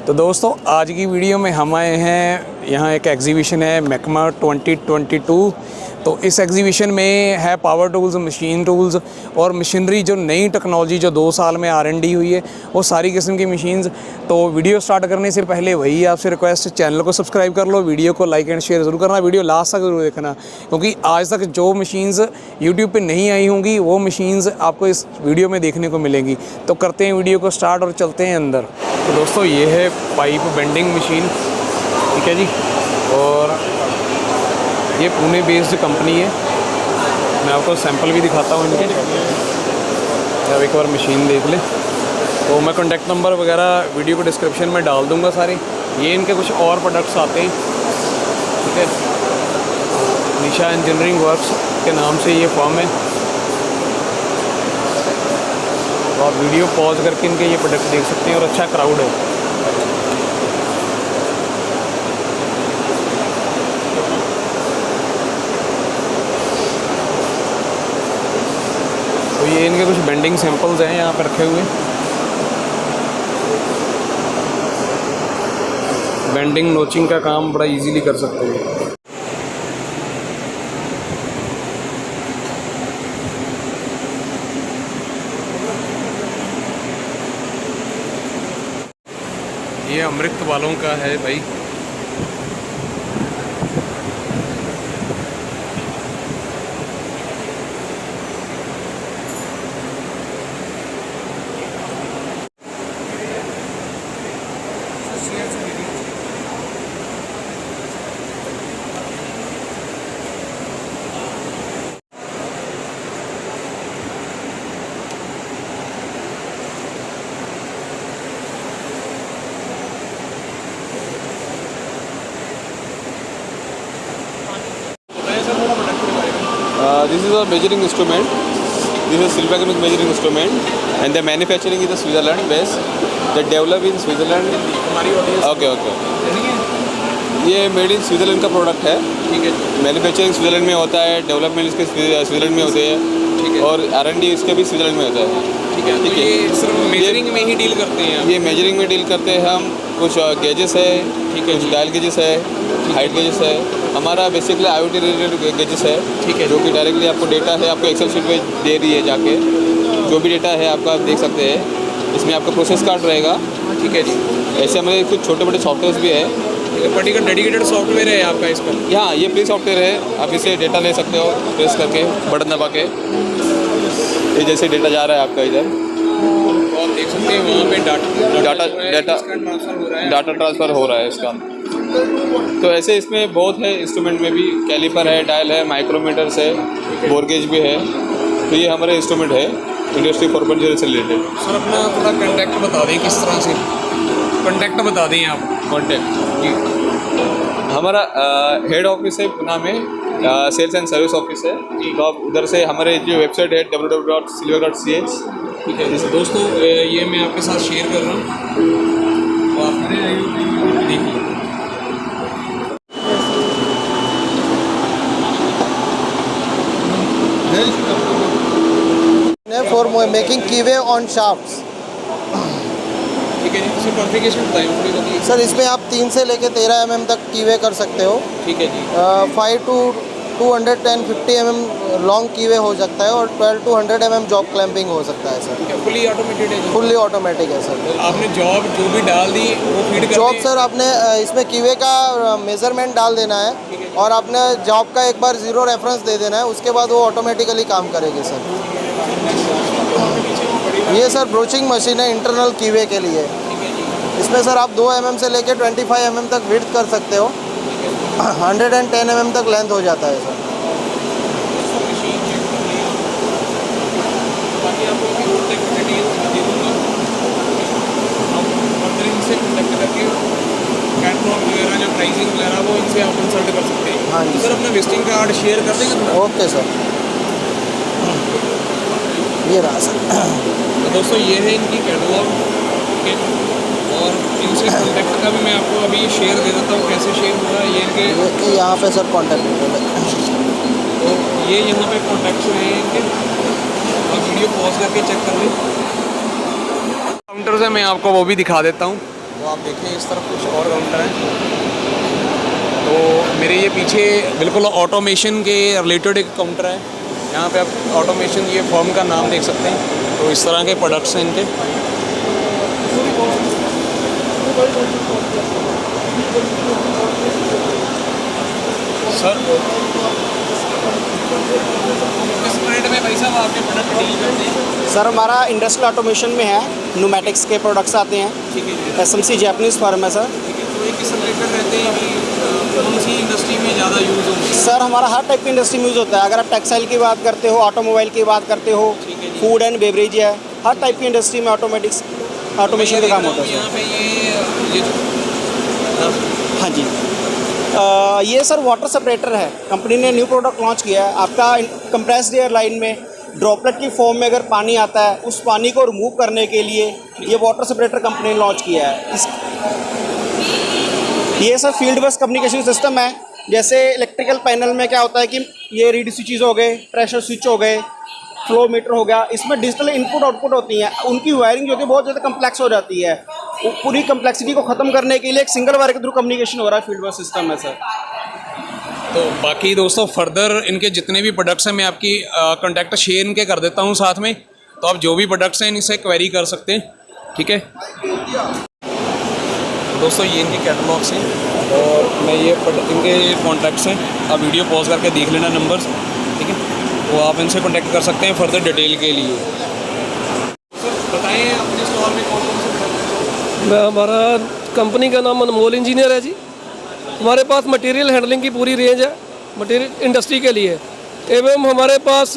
तो दोस्तों आज की वीडियो में हम आए हैं, यहाँ एक एग्जीबिशन है मैकमा 2022। तो इस एग्जीबिशन में है पावर टूल्स, मशीन टूल्स और मशीनरी, जो नई टेक्नोलॉजी जो 2 साल में R&D हुई है, वो सारी किस्म की मशीन्स। तो वीडियो स्टार्ट करने से पहले वही आपसे रिक्वेस्ट, चैनल को सब्सक्राइब कर लो, वीडियो को लाइक एंड शेयर ज़रूर करना, वीडियो लास्ट तक ज़रूर देखना, क्योंकि आज तक जो मशीन्स यूट्यूब पे नहीं आई होंगी वो मशीन्स आपको इस वीडियो में देखने को मिलेंगी। तो करते हैं वीडियो को स्टार्ट और चलते हैं अंदर। तो दोस्तों ये है पाइप बेंडिंग मशीन, ठीक है जी, और ये पुणे बेस्ड कंपनी है। मैं आपको सैंपल भी दिखाता हूँ इनके, अब एक बार मशीन देख ले। तो मैं कॉन्टैक्ट नंबर वगैरह वीडियो को डिस्क्रिप्शन में डाल दूँगा सारे। ये इनके कुछ और प्रोडक्ट्स आते हैं, ठीक है। निशा इंजीनियरिंग वर्क्स के नाम से ये फॉर्म है। तो आप वीडियो पॉज करके इनके ये प्रोडक्ट देख सकते हैं, और अच्छा क्राउड है। तो ये इनके कुछ बेंडिंग सैंपल्स हैं यहाँ पर रखे हुए। बेंडिंग नोचिंग का काम बड़ा इजीली कर सकते हैं। ये अमृत वालों का है भाई। This is a measuring instrument. This is Silvaconix measuring instrument, and the manufacturing is Switzerland based. They develop in Switzerland. Okay. ये मेड इन स्विट्ज़रलैंड का प्रोडक्ट है, ठीक है। मैन्युफैक्चरिंग स्विट्ज़रलैंड में होता है, डेवलपमेंट इसके स्विट्ज़रलैंड में होते हैं, ठीक है, और R&D इसके भी स्विट्ज़रलैंड में होता है, ठीक है। तो ये सिर्फ मेजरिंग में ही डील करते हैं? ये मेजरिंग में डील करते हैं हम। कुछ गेजेस है, ठीक है, कुछ डायल गेजेस है, हाइट गेजेस है। हमारा बेसिकली IoT रिलेटेड गेजेस है, ठीक है, जो कि डायरेक्टली आपको डेटा है, आपको एक्सेल शीट में दे रही है जाके। जो भी डेटा है आपका आप देख सकते हैं। इसमें आपका प्रोसेस कार्ड रहेगा, ठीक है जी। ऐसे हमारे कुछ छोटे मोटे सॉफ्टवेयर भी है। पर्टिकुलर डेडिकेटेड सॉफ्टवेयर है आपका इसका? यहाँ ये फ्री सॉफ्टवेयर है, आप इसे डेटा ले सकते हो प्रेस करके, बटन दबा के। ये जैसे डेटा जा रहा है आपका इधर, तो आप देख सकते हैं वहाँ पे डाटा ट्रांसफ़र हो रहा है इसका। तो ऐसे इसमें बहुत है, इंस्ट्रूमेंट में भी कैलिपर है, डायल है, माइक्रोमीटर्स है, बोरगेज भी है। तो ये हमारे इंस्ट्रूमेंट है इंडस्ट्री 4.0 से रिलेटेड। सर अपना थोड़ा कॉन्टैक्ट बता दें, किस तरह से कॉन्टैक्ट बता दें आप? कॉन्टैक्ट जी, हमारा हेड ऑफिस है पुणे में, सेल्स एंड सर्विस ऑफिस है। तो आप उधर से हमारे जो वेबसाइट है www.silver.ch, ठीक है। जैसे दोस्तों ये मैं आपके साथ शेयर कर रहा हूँ, तो आप मेरे देखिए। For making keyway on shafts. ठीक है जी, इसमें कॉन्फ़िगरेशन बताइए सर। इसमें आप 3 से लेके 13 mm तक कीवे कर सकते हो, ठीक है जी। 5 to 210 50 mm लॉन्ग कीवे हो सकता है, और 12 to 100 mm जॉब क्लैंपिंग हो सकता है सर। फुली ऑटोमेटेड है? फुल्ली ऑटोमेटिक है सर। आपने जॉब जो भी डाल दी वो फीड कर जॉब सर आपने इसमें कीवे का मेजरमेंट डाल देना है, और आपने जॉब का एक बार 0 रेफरेंस दे देना है, उसके बाद वो ऑटोमेटिकली काम करेगी सर। ये सर ब्रोचिंग मशीन है इंटरनल कीवे के लिए। इसमें सर आप 2 mm से लेके 25 mm तक विड्थ कर सकते हो, 110 mm तक लेंथ हो जाता है सर। कैटलॉग वगैरह या प्राइसिंग वगैरह वो इनसे आप कंसल्ट कर सकते हैं। हाँ जी सर, अपना विजिटिंग कार्ड शेयर कर देंगे? ओके सर, ये रहा सर। तो दोस्तों ये है इनकी कैटलॉग के, और इनसे कॉन्टैक्ट का भी मैं आपको अभी शेयर दे देता हूँ, कैसे शेयर हो रहा है ये इनके यहाँ पे सर कॉन्टैक्ट डिटेल है। तो ये यहाँ पे कॉन्टैक्ट हैं इनके, आप वीडियो पॉज करके चेक कर लें। काउंटर से मैं आपको वो भी दिखा देता हूँ। तो आप देखें इस तरफ कुछ और काउंटर हैं। तो मेरे ये पीछे बिल्कुल ऑटोमेशन के रिलेटेड एक काउंटर है। यहाँ पे आप ऑटोमेशन ये फर्म का नाम देख सकते हैं। तो इस तरह के प्रोडक्ट्स हैं इनके। सर किस रेट में भाई साहब आपके प्रोडक्ट डील करते हैं? सर हमारा इंडस्ट्रियल ऑटोमेशन में है, न्यूमेटिक्स के प्रोडक्ट्स आते हैं। ठीक है जी। एसएमसी जैपनीज़ फर्म है सर। ठीक है, तो ये किस रिलेटेड रहते हैं कि कौन सी इंडस्ट्री में ज़्यादा यूज़ होंगे? सर हमारा हर टाइप की इंडस्ट्री में यूज़ होता है। अगर आप टेक्सटाइल की बात करते हो, ऑटोमोबाइल की बात करते हो, फूड एंड बेवरेज है, हर टाइप की इंडस्ट्री में ऑटोमेशन का काम होता है। यहाँ पे ये हाँ जी। ये सर वाटर सेपरेटर है। कंपनी ने न्यू प्रोडक्ट लॉन्च किया है। आपका कंप्रेस्ड एयर लाइन में ड्रॉपलेट की फॉर्म में अगर पानी आता है, उस पानी को रिमूव करने के लिए ये वाटर सेपरेटर कंपनी ने लॉन्च किया है। ये सर फील्ड बस कम्युनिकेशन सिस्टम है। जैसे इलेक्ट्रिकल पैनल में क्या होता है कि ये रीड स्विचेस हो गए, प्रेशर स्विच हो गए, फ्लो मीटर हो गया, इसमें डिजिटल इनपुट आउटपुट होती हैं। उनकी वायरिंग जो होती है बहुत ज़्यादा कम्प्लेक्स हो जाती है। पूरी कम्प्लेक्सिटी को ख़त्म करने के लिए एक सिंगल वायर के थ्रू कम्युनिकेशन हो रहा है। फील्ड बस सिस्टम है सर। तो बाकी दोस्तों फर्दर इनके जितने भी प्रोडक्ट्स हैं मैं आपकी कॉन्टैक्ट शेयर इनके कर देता हूँ साथ में। तो आप जो भी प्रोडक्ट्स हैं इनसे क्वेरी कर सकते हैं। ठीक है दोस्तों, ये इनके कैटलॉग्स हैं और मैं ये इनके कॉन्टैक्ट्स हैं। आप वीडियो पॉज करके देख लेना नंबर्स। ठीक है, तो आप इनसे कॉन्टैक्ट कर सकते हैं फर्दर डिटेल के लिए। सर बताएं अपने स्टॉल में कौन कौन से प्रोडक्ट हैं? हमारा कंपनी का नाम अनमोल इंजीनियर है जी। हमारे पास मटेरियल हैंडलिंग की पूरी रेंज है मटेरियल इंडस्ट्री के लिए। एवं हमारे पास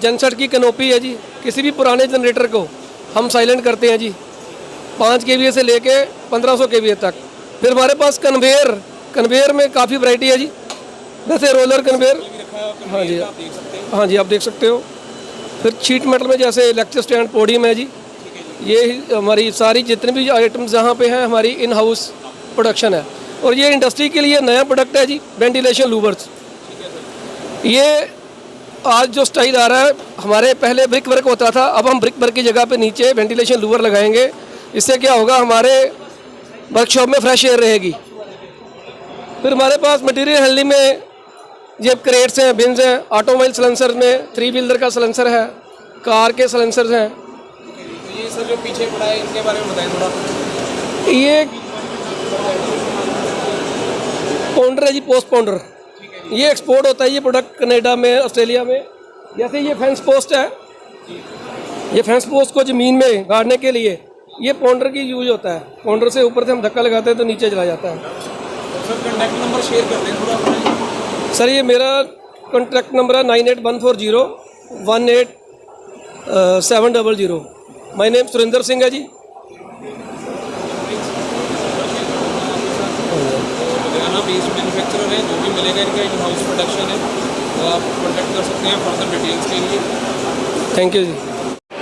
जनसेट की कैनोपी है जी। किसी भी पुराने जनरेटर को हम साइलेंट करते हैं जी, 5 kVA से लेके 1500 kVA तक। फिर हमारे पास कन्वेयर में काफ़ी वैरायटी है जी। जैसे रोलर कन्वेयर, हाँ जी, हाँ जी आप देख सकते हो। फिर शीट मेटल में जैसे लेक्चर स्टैंड, पोडियम है जी। ये हमारी सारी जितने भी आइटम्स यहाँ पे हैं हमारी इन हाउस प्रोडक्शन है। और ये इंडस्ट्री के लिए नया प्रोडक्ट है जी, वेंटिलेशन लूवर्स। ये आज जो स्टाइल आ रहा है, हमारे पहले ब्रिक वर्क होता था, अब हम ब्रिक वर्क की जगह पे नीचे वेंटिलेशन लूवर लगाएंगे। इससे क्या होगा, हमारे वर्कशॉप में फ्रेश एयर रहेगी। फिर हमारे पास मटेरियल हैंडलिंग में ये क्रेट्स हैं, बिन्स हैं, ऑटोमोबाइल सलेंसर में 3 व्हीलर का सलेंसर है, कार के सलेंसर्स हैं। ये सर जो पीछे पड़ा है इनके बारे में बताएं थोड़ा। ये पाउंडर है जी, पोस्ट पाउंडर। ये एक्सपोर्ट होता है ये प्रोडक्ट कनाडा में, ऑस्ट्रेलिया में। जैसे ये फेंस पोस्ट है, ये फेंस पोस्ट को ज़मीन में गाड़ने के लिए ये पाउंडर की यूज होता है। पाउंडर से ऊपर से हम धक्का लगाते हैं तो नीचे चला जाता है। सर कॉन्टैक्ट नंबर शेयर कर दें थोड़ा अपना। सर ये मेरा कॉन्टैक्ट नंबर है 9814018700। माय नेम सुरेंद्र सिंह है जी। लुधियाना बेस्ड मैन्युफैक्चरर है, जो भी मिलेगा इनका इन हाउस प्रोडक्शन है, तो आप कॉन्टैक्ट कर सकते हैं फर्दर डिटेल्स के लिए। थैंक यू जी।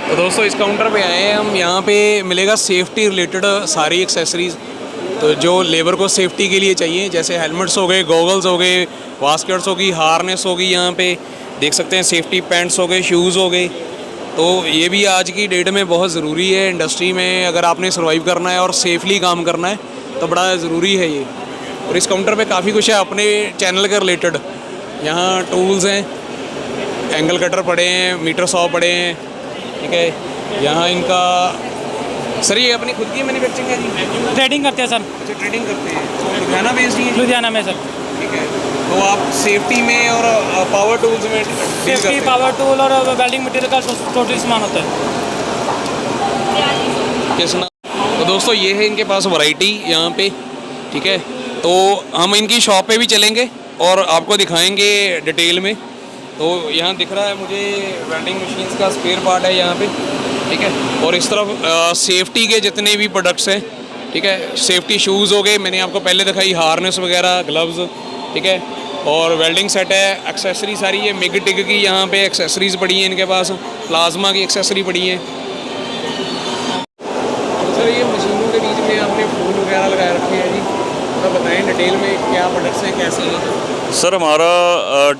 तो दोस्तों इस काउंटर पे आए हैं हम। यहाँ पे मिलेगा सेफ्टी रिलेटेड सारी एक्सेसरीज़, तो जो लेबर को सेफ्टी के लिए चाहिए, जैसे हेलमेट्स हो गए, गॉगल्स हो गए, वास्केट्स होगी, हार्नेस होगी, यहाँ पे देख सकते हैं सेफ्टी पैंट्स हो गए, शूज़ हो गए। तो ये भी आज की डेट में बहुत ज़रूरी है इंडस्ट्री में। अगर आपने सर्वाइव करना है और सेफली काम करना है तो बड़ा ज़रूरी है ये। और इस काउंटर पे काफ़ी कुछ है अपने चैनल के रिलेटेड। यहाँ टूल्स हैं, एंगल कटर पड़े हैं, मीटर सॉ पड़े हैं। ठीक है, यहाँ इनका सर ये अपनी खुद की मैन्युफैक्चरिंग है जी? ट्रेडिंग करते हैं सर। अच्छा ट्रेडिंग करते हैं, तो लुधियाना बेस्ड ही है? लुधियाना में सर। ठीक है, तो आप सेफ्टी में और पावर टूल्स में सेफ्टी, पावर टूल और वेल्डिंग मटेरियल का टोटल सामान होता है। किसना? तो दोस्तों ये है इनके पास वैरायटी यहाँ पे। ठीक है, तो हम इनकी शॉप पे भी चलेंगे और आपको दिखाएंगे डिटेल में। तो यहाँ दिख रहा है मुझे वेल्डिंग मशीन्स का स्पेयर पार्ट है यहाँ पे। ठीक है, और इस तरफ सेफ्टी के जितने भी प्रोडक्ट्स हैं। ठीक है, सेफ्टी शूज़ हो गए, मैंने आपको पहले दिखाई, हार्नेस वगैरह, ग्लव्स। ठीक है, और वेल्डिंग सेट है, एक्सेसरी सारी है, मिग टिग की यहाँ पे एक्सेसरीज़ पड़ी हैं इनके पास, प्लाज्मा की एक्सेसरी पड़ी है। सर ये मशीनों के बीच में आपने फूल वगैरह लगाए रखे हैं जी, तो बताएं डिटेल में क्या प्रोडक्ट्स हैं, कैसे हैं? सर हमारा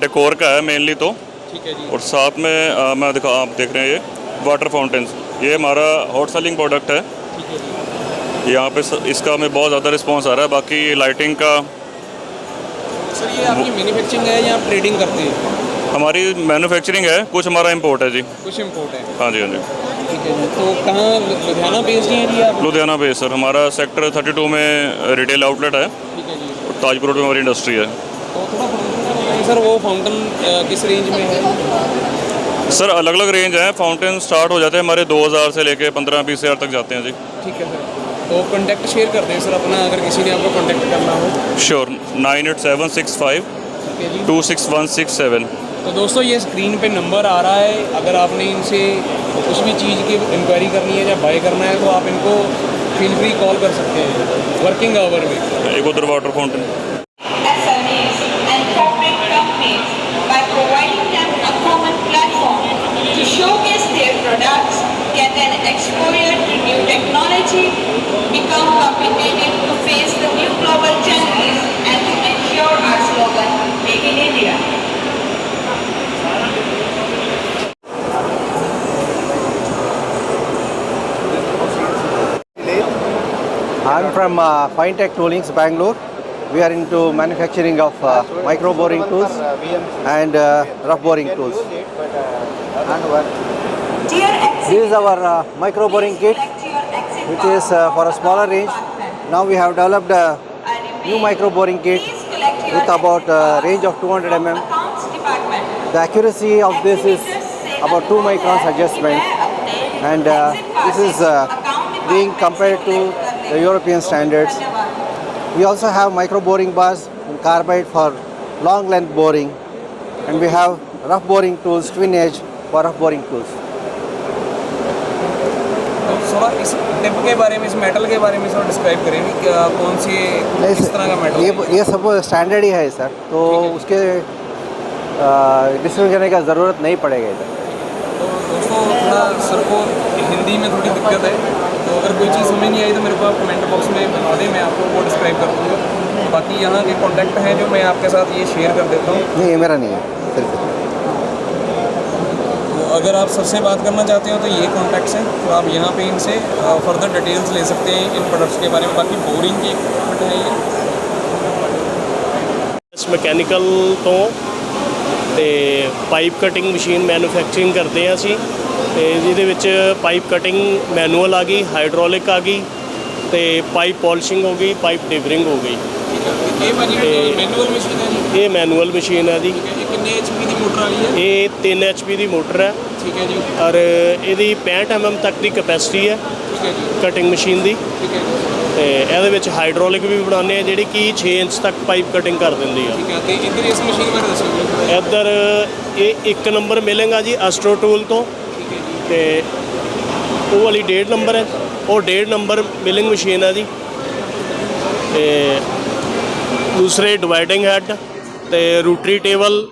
डेकोर का है मेनली तो। ठीक है जी। और साथ में मैं आप देख रहे हैं ये वाटर फाउंटेन्स, ये हमारा हॉट सेलिंग प्रोडक्ट है। ठीक है जी। यहाँ पे इसका हमें बहुत ज़्यादा रिस्पांस आ रहा है। बाकी लाइटिंग का सर ये आपकी मैन्युफैक्चरिंग है या आप ट्रेडिंग करते हैं? हमारी मैन्युफैक्चरिंग है, कुछ हमारा इंपोर्ट है जी। कुछ इम्पोर्ट है। हाँ जी, हाँ जी। ठीक है जी। तो कहाँ लुधियाना बेस्ड हैं जी आप? लुधियाना बेस सर, हमारा सेक्टर 32 में रिटेल आउटलेट है ठीक है जी। और ताजपुर रोड में हमारी इंडस्ट्री है। तो थोड़ा फाउंटेन सर, वो फाउंटेन किस रेंज में है? सर अलग अलग रेंज है। फाउंटेन स्टार्ट हो जाते हैं हमारे 2000 से लेके 15-20 हज़ार तक जाते हैं जी। ठीक है सर। तो कॉन्टैक्ट शेयर कर दें सर अपना, अगर किसी ने आपको कॉन्टैक्ट करना हो। श्योर, 98765 ठीक है जी। 26167। तो दोस्तों ये स्क्रीन पे नंबर आ रहा है, अगर आपने इनसे कुछ भी चीज़ की इंक्वायरी करनी है या बाय करना है तो आप इनको फील फ्री कॉल कर सकते हैं वर्किंग आवर में। एक उधर water fountain. SMEs and corporate companies by providing them a common platform to showcase their products, get an exposure to new technology, become competitive to face the new global challenges, and to ensure our slogan, Make in India. I'm from Fintech Toolings, Bangalore. We are into manufacturing of micro boring tools and rough boring tools. This is our micro boring kit, which is for a smaller range. Now we have developed a new micro boring kit with about a range of 200 mm. The accuracy of this is about 2 microns adjustment, and this is being compared to the European standards. We also have micro boring bars in carbide for long length boring, and we have rough boring tools, twin edge for rough boring tools. तो थोड़ा इस tip के बारे में, इस metal के बारे में थोड़ा डिस्क्राइब करेंगे कि कौन सी किस तरह का मेटल? ये सब स्टैंडर्ड ही है सर, तो उसके डिस्कस करने का ज़रूरत नहीं पड़ेगा इधर। तो दोस्तों थोड़ा सर को हिंदी में थोड़ी दिक्कत है, तो अगर कोई चीज़ समझ नहीं आई तो मेरे को आप कमेंट बॉक्स में बता दें, मैं आपको वो डिस्क्राइब कर दूँगा। बाकी यहाँ के कॉन्टैक्ट हैं जो मैं आपके साथ ये शेयर कर देता हूँ। नहीं, ये मेरा नहीं है सिर्फ। तो अगर आप सर से बात करना चाहते हो तो ये कॉन्टैक्ट्स हैं, तो आप यहाँ पे इनसे फर्दर डिटेल्स ले सकते हैं इन प्रोडक्ट्स के बारे में। बाकी बोरिंग की इक्विपमेंट है ये। ਮਕੈਨੀਕਲ ਤੋਂ ਤੇ ਪਾਈਪ ਕਟਿੰਗ ਮਸ਼ੀਨ ਮੈਨੂਫੈਕਚਰਿੰਗ ਕਰਦੇ ਹਾਂ ਅਸੀਂ, ਤੇ ਜਿਹਦੇ ਵਿੱਚ ਪਾਈਪ ਕਟਿੰਗ ਮੈਨੂਅਲ ਆ ਗਈ, ਹਾਈਡ੍ਰੋਲਿਕ ਆ ਗਈ, ਤੇ ਪਾਈਪ ਪੋਲਿਸ਼ਿੰਗ ਹੋ ਗਈ, ਪਾਈਪ ਡਿਵਰਿੰਗ ਹੋ ਗਈ। ਇਹ ਭਾਜੀ ਮੈਨੂਅਲ ਮਸ਼ੀਨ ਹੈ ਜੀ? ਇਹ ਮੈਨੂਅਲ ਮਸ਼ੀਨ ਹੈ ਜੀ। ਇਹ ਕਿੰਨੇ HP ਦੀ ਮੋਟਰ ਵਾਲੀ ਹੈ? ਇਹ 3 HP ਦੀ ਮੋਟਰ ਹੈ। ਠੀਕ ਹੈ ਜੀ। ਔਰ ਇਹਦੀ 65 mm ਤੱਕ ਦੀ ਕਪੈਸਿਟੀ ਹੈ ਠੀਕ ਹੈ ਜੀ। ਕਟਿੰਗ ਮਸ਼ੀਨ ਦੀ। ਠੀਕ ਹੈ ਜੀ। ਤੇ ਇਹਦੇ ਵਿੱਚ ਹਾਈਡ੍ਰੋਲਿਕ ਵੀ ਬਣਾਉਂਦੇ ਆ ਜਿਹੜੀ ਕਿ 6 ਇੰਚ ਤੱਕ ਪਾਈਪ ਕਟਿੰਗ ਕਰ ਦਿੰਦੀ ਆ। ਠੀਕ ਹੈ। ਤੇ ਇੱਧਰ ਇਸ ਮਸ਼ੀਨ ਬਾਰੇ ਦੱਸੋ ਜੀ। ਇੱਧਰ ਇਹ 1 ਨੰਬਰ ਮਿਲੇਗਾ ਜੀ ਐਸਟ੍ਰੋ ਟੂਲ ਤੋਂ, ਠੀਕ ਹੈ ਜੀ। ਤੇ ਉਹ ਵਾਲੀ 1.5 ਨੰਬਰ ਹੈ, ਉਹ 1.5 ਨੰਬਰ ਮਿਲਿੰਗ ਮਸ਼ੀਨ ਹੈ ਜੀ। ਤੇ ਦੂਸਰੇ ਡਿਵਾਈਡਿੰਗ ਹੈਡ ਤੇ ਰੂਟਰੀ ਟੇਬਲ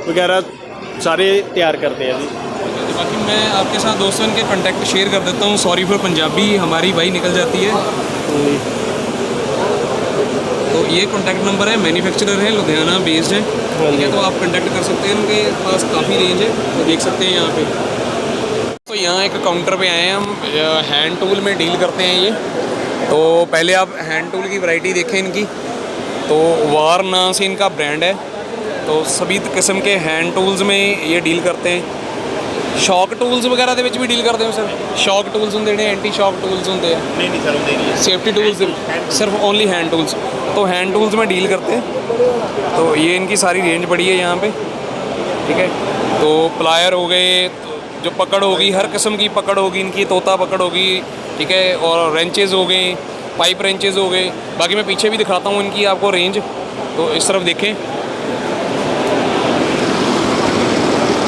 वगैरह सारे तैयार करते हैं जी। बाकी मैं आपके साथ दोस्तों इनके कॉन्टैक्ट शेयर कर देता हूँ। सॉरी फॉर पंजाबी, हमारी भाई निकल जाती है। तो ये कॉन्टैक्ट नंबर है, मैन्युफैक्चरर है, लुधियाना बेस्ड है। ठीक है, तो आप कॉन्टैक्ट कर सकते हैं, इनके पास काफ़ी रेंज है, तो देख सकते हैं यहाँ पे। तो यहाँ एक काउंटर पे आए हैं हम, हैंड टूल में डील करते हैं ये। तो पहले आप हैंड टूल की वैरायटी देखें इनकी। तो वार नाम से इनका ब्रांड है, तो सभी किस्म के हैंड टूल्स में ये डील करते हैं। शॉक टूल्स वगैरह ਦੇ ਵਿੱਚ ਵੀ ਡੀਲ ਕਰਦੇ ਹੋ ਸਰ? ਸ਼ੌਕ ਟੂल्स ਹੁੰਦੇ ਨੇ, ਐਂਟੀ ਸ਼ੌਕ टूल्स ਹੁੰਦੇ ਆ? नहीं सर, होते नहीं है। सेफ्टी टूल्स सिर्फ ओनली हैंड टूल्स। तो हैंड टूल्स में डील करते हैं। तो ये इनकी सारी रेंज पड़ी है यहाँ पे। ठीक है, तो प्लायर हो गए, जो पकड़ होगी, हर किस्म की पकड़ होगी इनकी, तोता पकड़ होगी। ठीक है, और रेंचेज़ हो गए, पाइप रेंचेज़ हो गए। बाकी मैं पीछे भी दिखाता हूँ इनकी आपको रेंज, तो इस तरफ देखें।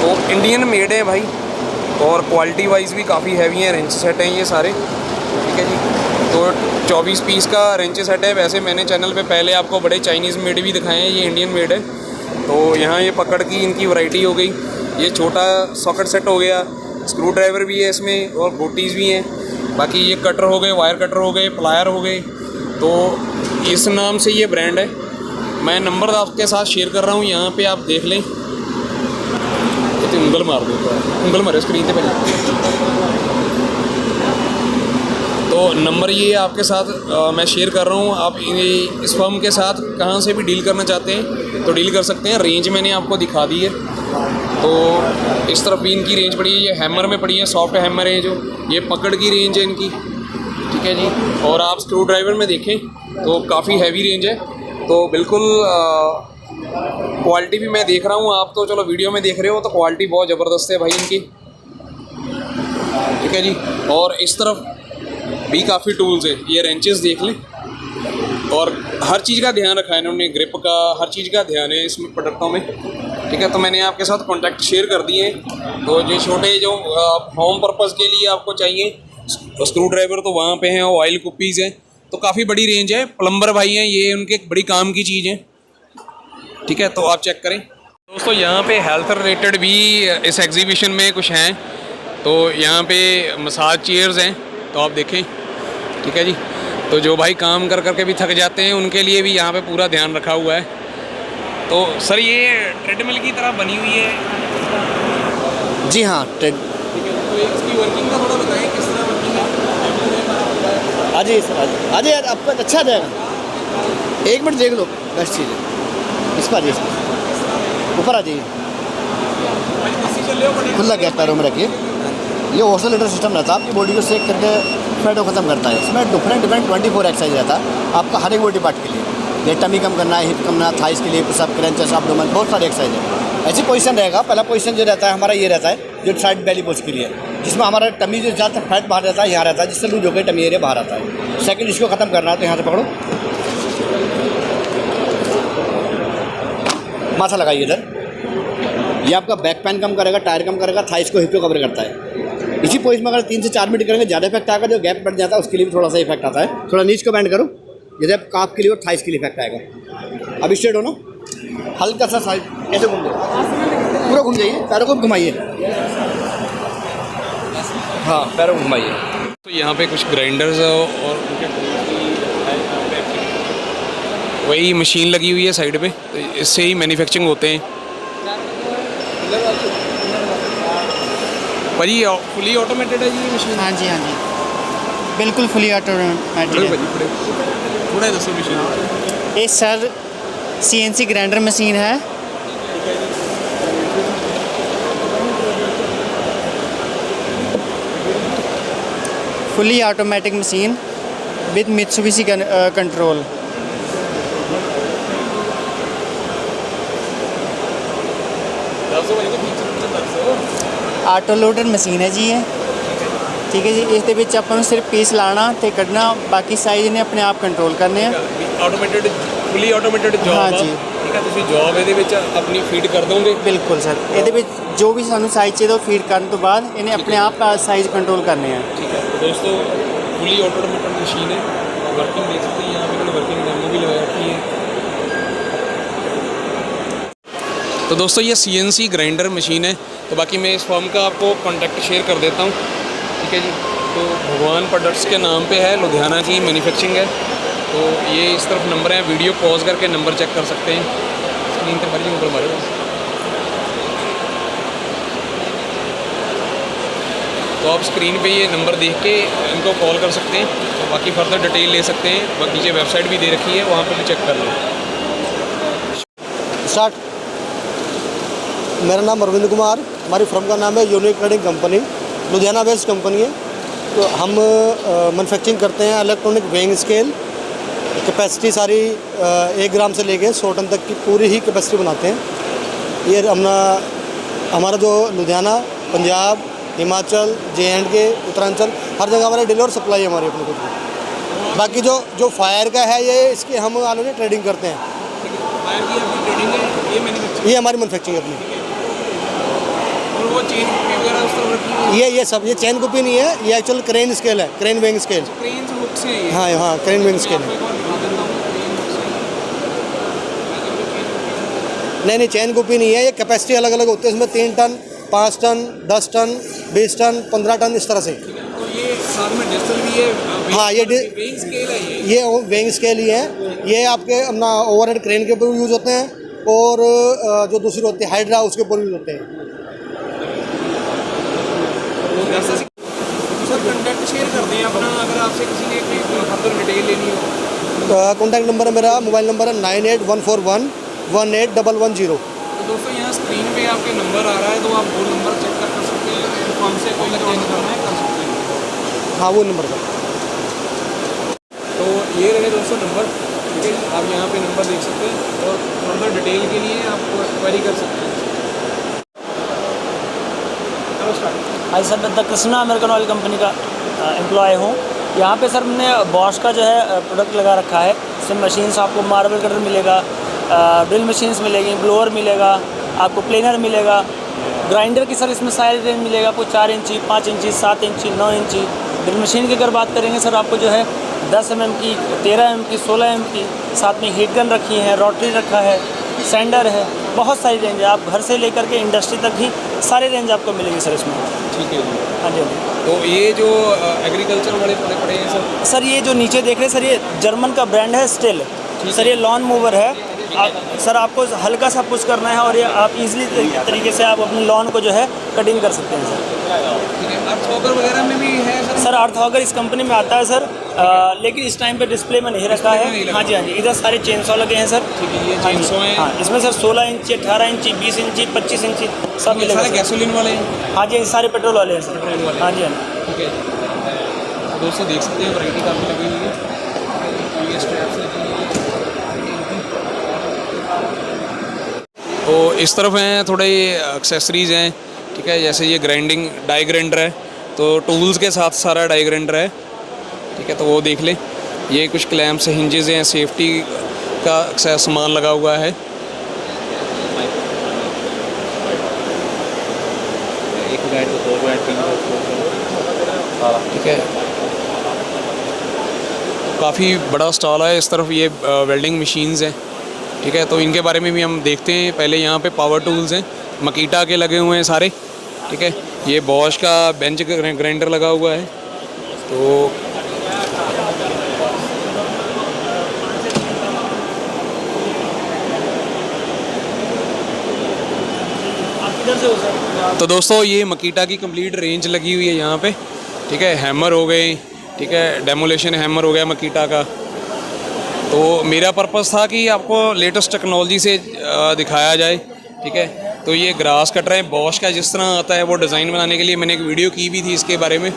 तो इंडियन मेड है भाई, और क्वालिटी वाइज भी काफ़ी हैवी हैं। रेंच सेट हैं ये सारे। ठीक है जी। तो 24 पीस का रेंच सेट है। वैसे मैंने चैनल पे पहले आपको बड़े चाइनीज़ मेड भी दिखाए हैं, ये इंडियन मेड है। तो यहाँ ये पकड़ की इनकी वैरायटी हो गई। ये छोटा सॉकेट सेट हो गया, स्क्रू ड्राइवर भी है इसमें, और बोटीज़ भी हैं। बाकी ये कटर हो गए, वायर कटर हो गए, प्लायर हो गए। तो इस नाम से ये ब्रांड है। मैं नंबर आपके साथ शेयर कर रहा हूँ, यहाँ पे आप देख लें। तो उंगल मार दो, उंगल मारे स्क्रीन पे पहले। तो नंबर ये आपके साथ मैं शेयर कर रहा हूँ। आप इस फर्म के साथ कहाँ से भी डील करना चाहते हैं तो डील कर सकते हैं। रेंज मैंने आपको दिखा दी है। तो इस तरफ भी इनकी रेंज पड़ी है, ये हैमर में पड़ी है, सॉफ्ट हैमर है जो, ये पकड़ की रेंज है इनकी, ठीक है जी। और आप स्क्रू ड्राइवर में देखें तो काफ़ी हैवी रेंज है। तो बिल्कुल क्वालिटी भी मैं देख रहा हूँ, आप तो चलो वीडियो में देख रहे हो तो क्वालिटी बहुत ज़बरदस्त है भाई इनकी, ठीक है जी। और इस तरफ भी काफ़ी टूल्स है, ये रेंचेस देख लें। और हर चीज़ का ध्यान रखा है इन्होंने, ग्रिप का, हर चीज़ का ध्यान है इसमें प्रोडक्टों में, ठीक है। तो मैंने आपके साथ कॉन्टैक्ट शेयर कर दिए हैं। तो जो छोटे जो होम पर्पज़ के लिए आपको चाहिए स्क्रू ड्राइवर तो वहाँ पे हैं, ऑयल कुपीज़ हैं, तो काफ़ी बड़ी रेंज है। प्लम्बर भाई हैं ये, उनके बड़ी काम की चीज़ है, ठीक है। तो आप चेक करें दोस्तों। यहाँ पे हेल्थ रिलेटेड भी इस एग्जीबिशन में कुछ हैं। तो यहाँ पे मसाज चेयर्स हैं, तो आप देखें, ठीक है जी। तो जो भाई काम कर करके भी थक जाते हैं उनके लिए भी यहाँ पे पूरा ध्यान रखा हुआ है। तो सर ये ट्रेडमिल की तरह बनी हुई है जी हाँ, ठीक है। तो इसकी वर्किंग का थोड़ा बताएं, किस तरह वर्किंग है? आ जाइए सर, आ जाइए यार, आपका अच्छा आ जाएगा। 1 मिनट देख लो, बेस्ट चीज़ है। इस पर आ जाइए, ऊपर आ जाइए, खुला गैस पैरों में रखिए। ये ऑसिलेटर सिस्टम रहता है, आपकी बॉडी को सेक करके फैट को ख़त्म करता है। इसमें डिफरेंट 24 एक्सरसाइज रहता है आपका हर एक बॉडी पार्ट के लिए। ये टमी कम करना है, हिप कम करना, थाइस के लिए, सब क्रंचेस, एब्डोमेन, बहुत सारे एक्सरसाइज है। ऐसी पोजीशन रहेगा, पहला पोजीशन जो रहता है हमारा ये रहता है जो साइड बेली पोज के लिए, जिसमें हमारा टमी जो ज़्यादा फैट बाहर रहता है यहाँ रहता है, जिससे लूज होकर टमी एरिया बाहर आता है। सेकंड, इसको ख़त्म करना है तो यहाँ से पकड़ो, माथा लगाइए इधर। ये आपका बैक पेन कम करेगा, टायर कम करेगा, थाइस को, हिप को कवर करता है। इसी पोजीशन में अगर 3 से 4 मिनट करेंगे ज़्यादा इफेक्ट आएगा। जो गैप बढ़ जाता है उसके लिए भी थोड़ा सा इफेक्ट आता है। थोड़ा नीच को बैंड करो, जैसे काफ के लिए और थाइस के लिए इफेक्ट आएगा। अब स्ट्रेट हो ना, हल्का सा साइड ऐसे घूम जाइए, पूरा घूम जाइए, पैरों को घुमाइए, हाँ पैरों को घुमाइए। तो यहाँ पे कुछ ग्राइंडर्स और वही मशीन लगी हुई है साइड पे, तो इससे ही मैन्युफैक्चरिंग होते हैं भाजी। फुली ऑटोमेटेड है ये मशीन? हाँ जी, हाँ जी, बिल्कुल फुली ऑटोमेटिक। थोड़ा दसो मशीन। ये सर CNC ग्राइंडर मशीन है। Fully automatic machine with Mitsubishi control. Auto loader machine ਹੈ ਜੀ ਇਹ, ਠੀਕ ਹੈ ਜੀ। ਇਸ ਦੇ ਵਿੱਚ ਆਪਾਂ ਨੂੰ ਸਿਰਫ ਪੀਸ ਲਾਣਾ ਤੇ ਕੱਢਣਾ, ਬਾਕੀ ਸਾਈਜ਼ ਨੇ ਆਪਣੇ ਆਪ ਕੰਟਰੋਲ ਕਰਨੇ ਆ। ਆਟੋਮੇਟਿਡ, ਫੁੱਲੀ ਆਟੋਮੇਟਿਡ ਜੌਬ ਹਾਂ ਆ, ਜੀ। ਠੀਕ ਹੈ। ਤੁਸੀਂ ਜੌਬ ਇਹਦੇ ਵਿੱਚ ਆਪਣੀ ਫੀਡ ਕਰ ਦੋਗੇ? ਬਿਲਕੁਲ ਸਰ, ਇਹਦੇ ਵਿੱਚ ਜੋ ਵੀ ਸਾਨੂੰ ਸਾਈਜ਼ ਚਾਹੀਦਾ ਉਹ ਫੀਡ ਕਰਨ ਤੋਂ ਬਾਅਦ ਇਹਨੇ ਆਪਣੇ ਆਪ ਸਾਈਜ਼ ਕੰਟਰੋਲ ਕਰਨੇ ਆ। ठीक है। तो दोस्तों फुली ऑटोमेटेड मशीन है, वर्किंग देख सकते हैं। यहाँ पे मैंने वर्किंग डेमो भी लगा रखी है। तो दोस्तों ये CNC ग्राइंडर मशीन है। तो बाकी मैं इस फर्म का आपको कॉन्टैक्ट शेयर कर देता हूँ, ठीक है जी। तो भगवान प्रोडक्ट्स के नाम पे है, लुधियाना की मैन्युफैक्चरिंग है। तो ये इस तरफ नंबर है, वीडियो पॉज करके नंबर चेक कर सकते हैं, स्क्रीन पर मर्जी ऊपर मारे। तो आप स्क्रीन पे ये नंबर देख के इनको कॉल कर सकते हैं। तो बाकी फर्दर डिटेल ले सकते हैं, बाकी नीचे वेबसाइट भी दे रखी है, वहाँ पर भी चेक कर लें। स्टार्ट। मेरा नाम अरविंद कुमार, हमारी फर्म का नाम है unique trading company, Ludhiana based company है। तो हम मैन्युफैक्चरिंग करते हैं इलेक्ट्रॉनिक वेइंग स्केल, कैपेसिटी सारी 1 ग्राम से लेके 100 टन तक की पूरी ही कैपेसिटी बनाते हैं। ये हमारा जो लुधियाना, पंजाब, हिमाचल, J&K, उत्तरांचल, हर जगह हमारे डीलर और सप्लाई है हमारी अपने खुद की। बाकी जो फायर का है ये इसके हम ऑलरेडी ट्रेडिंग करते हैं। फायर की आपकी ट्रेडिंग है, ये मैन्युफैक्चरिंग, ये हमारी मैन्युफैक्चरिंग अपनी। और वो चेन वगैरह उस तरफ रखी है? ये सब, ये चैन कॉपी नहीं है, ये एक्चुअल क्रेन स्केल है, क्रेन वेइंग स्केल। क्रेन से हुक से है ये? हाँ हाँ, क्रेन वेइंग स्केल है। नहीं, चैन कॉपी नहीं है, ये कैपेसिटी अलग अलग होती है। इसमें 3 ton, 5 ton, 10 ton, 20 ton, 15 ton, इस तरह से। तो ये साथ में डिजिटल भी है? हाँ, ये वेइंग स्केल है ये वेइंग स्केल ही है। ये आपके अपना ओवरहेड क्रेन के ऊपर यूज़ होते हैं, और जो दूसरी होती है हाइड्रा, उसके ऊपर यूज़ होते हैं। सर कंटेक्ट शेयर कर दें अपना, अगर आपसे आपसे किसी ने कोई फर्दर डिटेल लेनी हो कॉन्टैक्ट नंबर है मेरा, मोबाइल नंबर है 9814118110। तो दोस्तों यहाँ स्क्रीन पे आपके नंबर आ रहा है, तो आप वो नंबर चेक कर सकते हैं, कौन से कोई चेंज करना है कर सकते हैं। हाँ वो नंबर का। तो ये रहे दोस्तों नंबर, ठीक है, आप यहाँ पे नंबर देख सकते हैं और फर्दर डिटेल के लिए आप क्वेरी कर सकते हैं। आज सर मैं the Krishna American oil company का एम्प्लॉय हूँ। यहाँ पे सर हमने बॉश का जो है प्रोडक्ट लगा रखा है। इसमें मशीन्स आपको मार्बल कटर मिलेगा, ड्रिल मशीन्स मिलेगी, ब्लोअर मिलेगा, आपको प्लेनर मिलेगा, ग्राइंडर की सर इसमें साइज रेंज मिलेगा आपको 4 इंची, 5 इंची, 7 इंची, 9 इंची। ड्रिल मशीन की अगर बात करेंगे सर आपको जो है 10 mm की, 13 mm की, 16 mm की, साथ में हीट गन रखी है, रोटरी रखा है, सैंडर है, बहुत सारी रेंज है। आप घर से लेकर के इंडस्ट्री तक ही सारी रेंज आपको मिलेगी सर इसमें। ठीक है जी। हाँ जी। तो ये जो एग्रीकल्चर वाले पड़े हैं सर ये जो नीचे देख रहे हैं सर, ये जर्मन का ब्रांड है स्टिल। सर ये लॉन मूवर है। सर आपको हल्का सा पुश करना है और ये आप इजीली तरीके से आप अपनी लॉन को जो है कटिंग कर सकते हैं सर। ठीक है, अर्थ ऑगर वगैरह में भी है सर? सर अर्थ ऑगर इस कंपनी में आता है सर, लेकिन इस टाइम पे डिस्प्ले में नहीं रखा है। हाँ जी हाँ जी, इधर सारे चेनसॉ लगे हैं सर। ठीक है, ये चेनसॉ हैं। हाँ, इसमें सर 16 इंची, 18 इंची, 20 इंची, 25 इंची सब मिलेगा। सारे गैसोलीन वाले हैं? हाँ जी, सारे पेट्रोल वाले हैं सर। पेट्रोल वाले? हाँ जी हाँ। ठीक है, दोस्तों देख सकते हैं वैरायटी काफ़ी लगी हुई है। ये स्ट्रैप्स लगी हुई है। तो इस तरफ हैं थोड़े एक्सेसरीज़ हैं, ठीक है, जैसे ये ग्राइंडिंग डाई ग्राइंडर है, तो टूल्स के साथ सारा डाई ग्राइंडर है, ठीक है, तो वो देख लें। ये कुछ क्लैम्प्स हिंजेस हैं, सेफ्टी का सामान लगा हुआ है। ठीक है, काफ़ी बड़ा स्टॉल है। इस तरफ ये वेल्डिंग मशीन्स हैं, ठीक है, तो इनके बारे में भी हम देखते हैं। पहले यहाँ पे पावर टूल्स हैं, मकीटा के लगे हुए हैं सारे, ठीक है। ये बॉश का बेंच ग्राइंडर लगा हुआ है। तो तो दोस्तों ये मकीटा की कंप्लीट रेंज लगी हुई है यहाँ पे, ठीक है। हैमर हो गए, ठीक है, डेमोलेशन हैमर हो गया मकीटा का। तो मेरा पर्पस था कि आपको लेटेस्ट टेक्नोलॉजी से दिखाया जाए, ठीक है। तो ये ग्रास कटर है बॉश का, जिस तरह आता है वो डिज़ाइन बनाने के लिए मैंने एक वीडियो की भी थी इसके बारे में,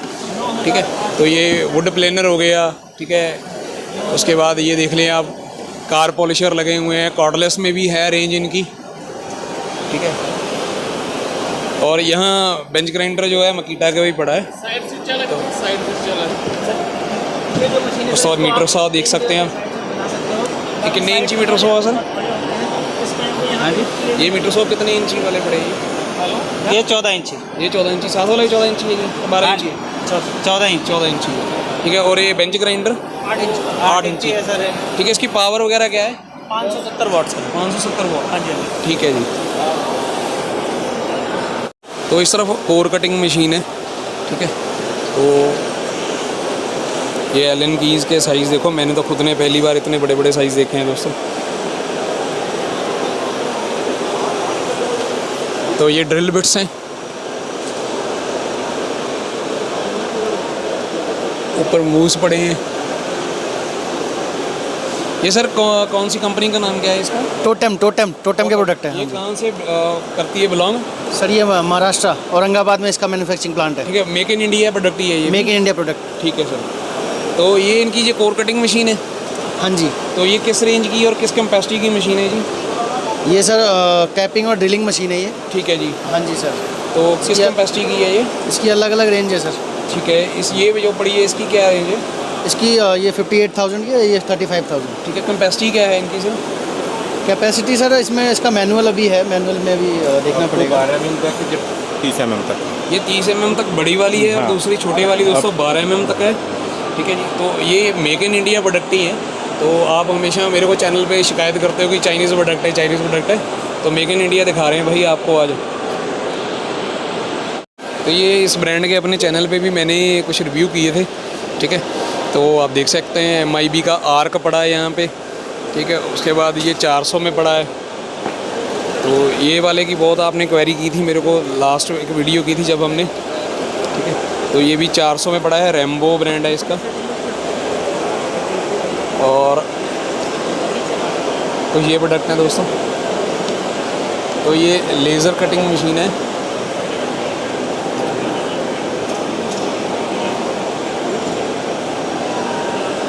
ठीक है। तो ये वुड प्लेनर हो गया, ठीक है। उसके बाद ये देख लें आप, कार पॉलिशर लगे हुए हैं, कॉर्डलेस में भी है रेंज इनकी, ठीक है। और यहाँ बेंच ग्राइंडर जो है मकीटा का भी पड़ा है। तो और मीटर सौ देख सकते हैं आप, ये कितने इंची मीटर सौ है सर? हाँ जी, ये मीटर सौ कितने इंची वाले पड़े हैं? ये 14 इंची। ये 14 इंची, साथ वाला 14 इंची है जी, 12 इंची है? 14 इंच। 14 इंची, ठीक है। और ये बेंच ग्राइंडर 8 इंची है सर। ठीक है। इसकी पावर वगैरह क्या है? 570 वाट सर। 570 वाट। हाँ जी। ठीक है जी। तो इस तरफ कोर कटिंग मशीन है, ठीक है। तो ये एलन कीज़ के साइज़ देखो, मैंने तो खुद ने पहली बार इतने बड़े बड़े साइज़ देखे हैं दोस्तों। तो ये ड्रिल बिट्स हैं, ऊपर मूव्स पड़े हैं। ये सर कौन सी कंपनी का नाम क्या है इसका? टोटम के प्रोडक्ट है। ये कहाँ से करती है बिलोंग? सर ये महाराष्ट्र औरंगाबाद में इसका मैन्युफैक्चरिंग प्लांट है। ठीक है, मेक इन इंडिया प्रोडक्ट ही है ये? Make in India product. ठीक है सर। तो ये इनकी ये कोर कटिंग मशीन है? हाँ जी। तो ये किस रेंज की और किस कैपेसिटी की मशीन है जी? ये सर कैपिंग और ड्रिलिंग मशीन है ये। ठीक है जी। हाँ जी सर। तो किस कैपेसिटी की है ये? इसकी अलग अलग रेंज है सर। ठीक है। इस ये जो पड़ी है इसकी क्या रेंज है? इसकी ये 58,000 की है, ये 35,000। ठीक है। कैपेसिटी क्या है इनकी सर? कैपेसिटी सर इसमें इसका मैनुअल अभी है, मैनुअल में भी देखना पड़ेगा। 12 mm तक 30 mm तक। ये 30 mm तक बड़ी वाली है और दूसरी छोटी वाली दोस्तों 12 mm तक है। ठीक है जी। तो ये मेक इन इंडिया प्रोडक्ट ही है। तो आप हमेशा मेरे को चैनल पे शिकायत करते हो कि चाइनीज़ प्रोडक्ट है, चाइनीज़ प्रोडक्ट है, तो मेक इन इंडिया दिखा रहे हैं भाई आपको आज। तो ये इस ब्रांड के अपने चैनल पे भी मैंने कुछ रिव्यू किए थे, ठीक है। तो आप देख सकते हैं MIB का आर्क पड़ा है यहाँ पे, ठीक है। उसके बाद ये 400 में पड़ा है। तो ये वाले की बहुत आपने क्वेरी की थी मेरे को, लास्ट एक वीडियो की थी जब हमने, ठीक है। तो ये भी 400 में पड़ा है, रेम्बो ब्रांड है इसका, और तो ये प्रोडक्ट है दोस्तों, तो ये लेज़र कटिंग मशीन है।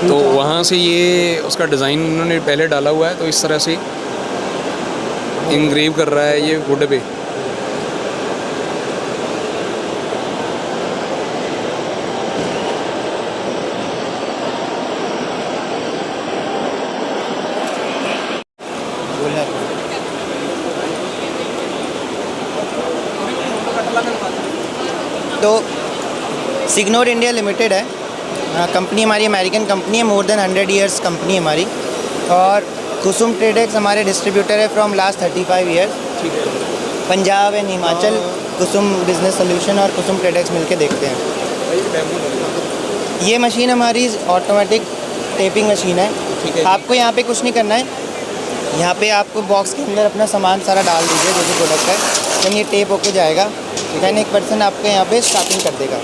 तो वहाँ से ये उसका डिज़ाइन उन्होंने पहले डाला हुआ है, तो इस तरह से इंग्रेव कर रहा है ये वुड पे। तो सिग्नोर इंडिया लिमिटेड है कंपनी, हमारी अमेरिकन कंपनी है, मोर देन 100 ईयर्स कंपनी है हमारी। और कुसुम ट्रेडेक्स हमारे डिस्ट्रीब्यूटर है फ्रॉम लास्ट 35 ईयर्स। ठीक है। Punjab and Himachal Kusum business solution और कुसुम ट्रेडेक्स मिलके देखते हैं। ये मशीन हमारी ऑटोमेटिक टेपिंग मशीन है। ठीक है। आपको यहाँ पे कुछ नहीं करना है, यहाँ पे आपको बॉक्स के अंदर अपना सामान सारा डाल दीजिए जो भी प्रोडक्ट है, then ये टेप होके जाएगा, then एक पर्सन आपको यहाँ पे स्टार्टिंग कर देगा।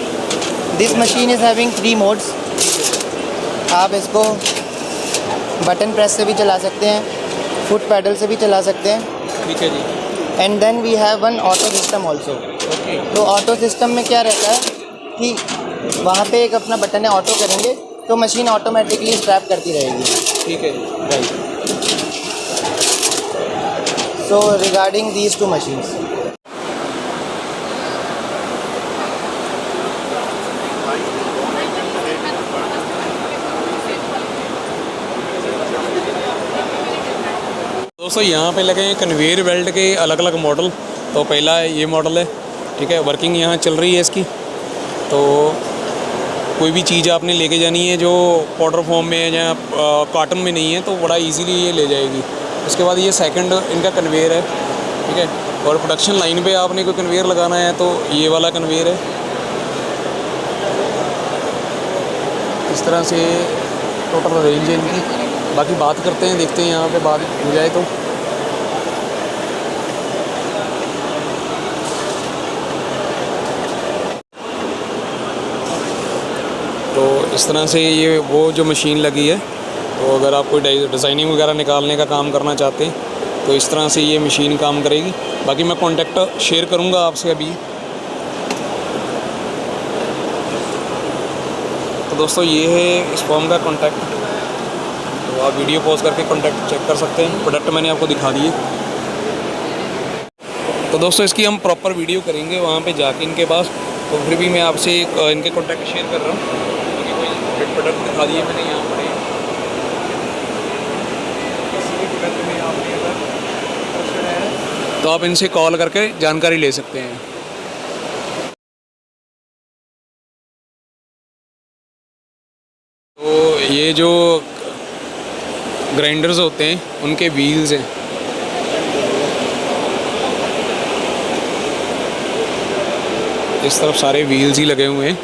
This machine is having 3 modes. आप इसको बटन प्रेस से भी चला सकते हैं, फुट पैडल से भी चला सकते हैं। ठीक है जी। And then we have one auto system also. तो ऑटो सिस्टम में क्या रहता है कि वहाँ पे एक अपना बटन है, ऑटो करेंगे तो मशीन ऑटोमेटिकली स्ट्रैप करती रहेगी। ठीक है, right. So regarding these 2 machines, दोस्तों यहाँ पे लगे हैं कन्वेयर बेल्ट के अलग अलग मॉडल। तो पहला ये मॉडल है, ठीक है, वर्किंग यहाँ चल रही है इसकी। तो कोई भी चीज़ आपने लेके जानी है जो पाउडर फॉर्म में है या कार्टन में नहीं है, तो बड़ा इजीली ये ले जाएगी। उसके बाद ये सेकंड इनका कन्वेयर है, ठीक है। और प्रोडक्शन लाइन पे आपने कोई कन्वेयर लगाना है तो ये वाला कन्वेयर है। इस तरह से टोटल रेंज है इनकी। बाकी बात करते हैं, देखते हैं यहाँ पे बात हो जाए तो। इस तरह से ये वो जो मशीन लगी है, तो अगर आप कोई डिज़ाइनिंग वगैरह निकालने का काम करना चाहते हैं तो इस तरह से ये मशीन काम करेगी। बाकी मैं कॉन्टैक्ट शेयर करूँगा आपसे अभी। तो दोस्तों ये है इस फॉर्म का कॉन्टैक्ट, तो आप वीडियो पॉज करके कॉन्टैक्ट चेक कर सकते हैं। प्रोडक्ट मैंने आपको दिखा दिए। तो दोस्तों इसकी हम प्रॉपर वीडियो करेंगे वहाँ पे जाके इनके पास। तो फिर भी मैं आपसे इनके कॉन्टैक्ट शेयर कर रहा हूँ, क्योंकि कोई प्रोडक्ट दिखा दिए मैंने यहाँ पर। किसी भी प्रोडक्ट में आपने अगर इंटरेस्टेड है तो आप इनसे कॉल करके जानकारी ले सकते हैं। तो ये जो ग्राइंडर्स होते हैं उनके व्हील्स हैं। इस तरफ सारे व्हील्स ही लगे हुए हैं।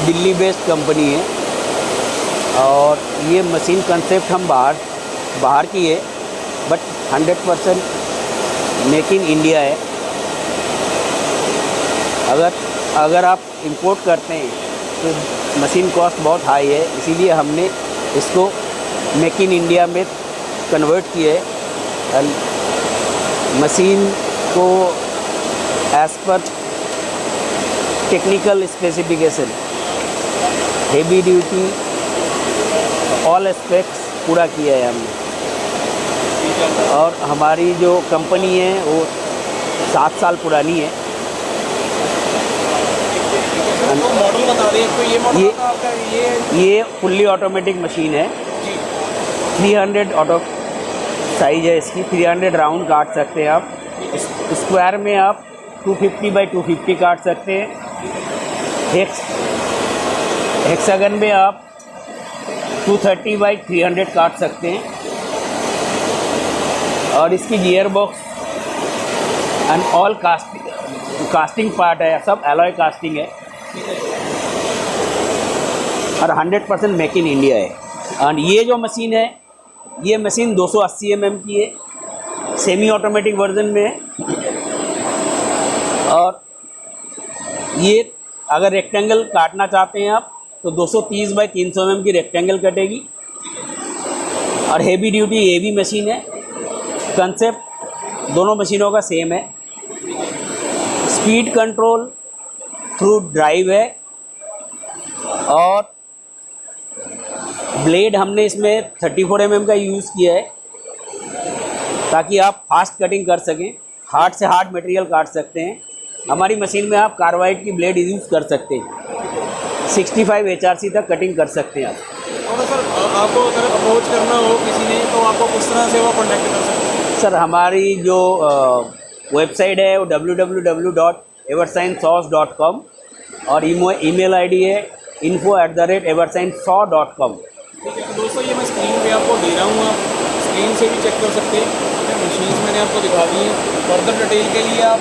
दिल्ली बेस्ड कंपनी है और ये मशीन कंसेप्ट हम बाहर की है, बट 100% मेक इन इंडिया है। अगर आप इंपोर्ट करते हैं तो मशीन कॉस्ट बहुत हाई है, इसीलिए हमने इसको मेक इन इंडिया में कन्वर्ट किए है। मशीन को as per technical specification, heavy duty, all aspects पूरा किया है हमने। और हमारी जो कंपनी है वो 7 साल पुरानी है। मॉडल बता दें तो ये मॉडल आपका ये फुल्ली ऑटोमेटिक मशीन है। 300 ऑटो साइज है इसकी। 300 राउंड काट सकते हैं आप। स्क्वायर में आप 250 बाई 250 काट सकते हैं। हेक्सागन में आप 230 बाई 300 काट सकते हैं। और इसकी gear box and all casting part है, सब एलॉय कास्टिंग है और 100% मेक इन इंडिया है। और ये जो मशीन है ये मशीन 280 mm की है, सेमी ऑटोमेटिक वर्जन में है। और ये अगर रेक्टेंगल काटना चाहते हैं आप तो 230 बाई 300 mm की रेक्टेंगल कटेगी। और हेवी ड्यूटी ये भी मशीन है। कंसेप्ट दोनों मशीनों का सेम है। स्पीड कंट्रोल थ्रू ड्राइव है और ब्लेड हमने इसमें 34 mm का यूज़ किया है ताकि आप फास्ट कटिंग कर सकें, हार्ड से हार्ड मटेरियल काट सकते हैं। हमारी मशीन में आप कार्बाइड की ब्लेड यूज़ कर सकते हैं, 65 HRC तक कटिंग कर सकते हैं आप। और सर आपको अगर अप्रोच करना हो किसी ने तो आपको किस तरह से वो कॉन्टैक्ट कर सकते हैं? सर हमारी जो वेबसाइट है वो www.eversignsauce.com और ईमेल आईडी है info@eversignsauce.com। ठीक है, तो दोस्तों ये मैं स्क्रीन पे आपको दे रहा हूँ, आप स्क्रीन से भी चेक कर सकते हैं। मशीन्स मैंने आपको दिखा दी हैं। फर्दर डिटेल के लिए आप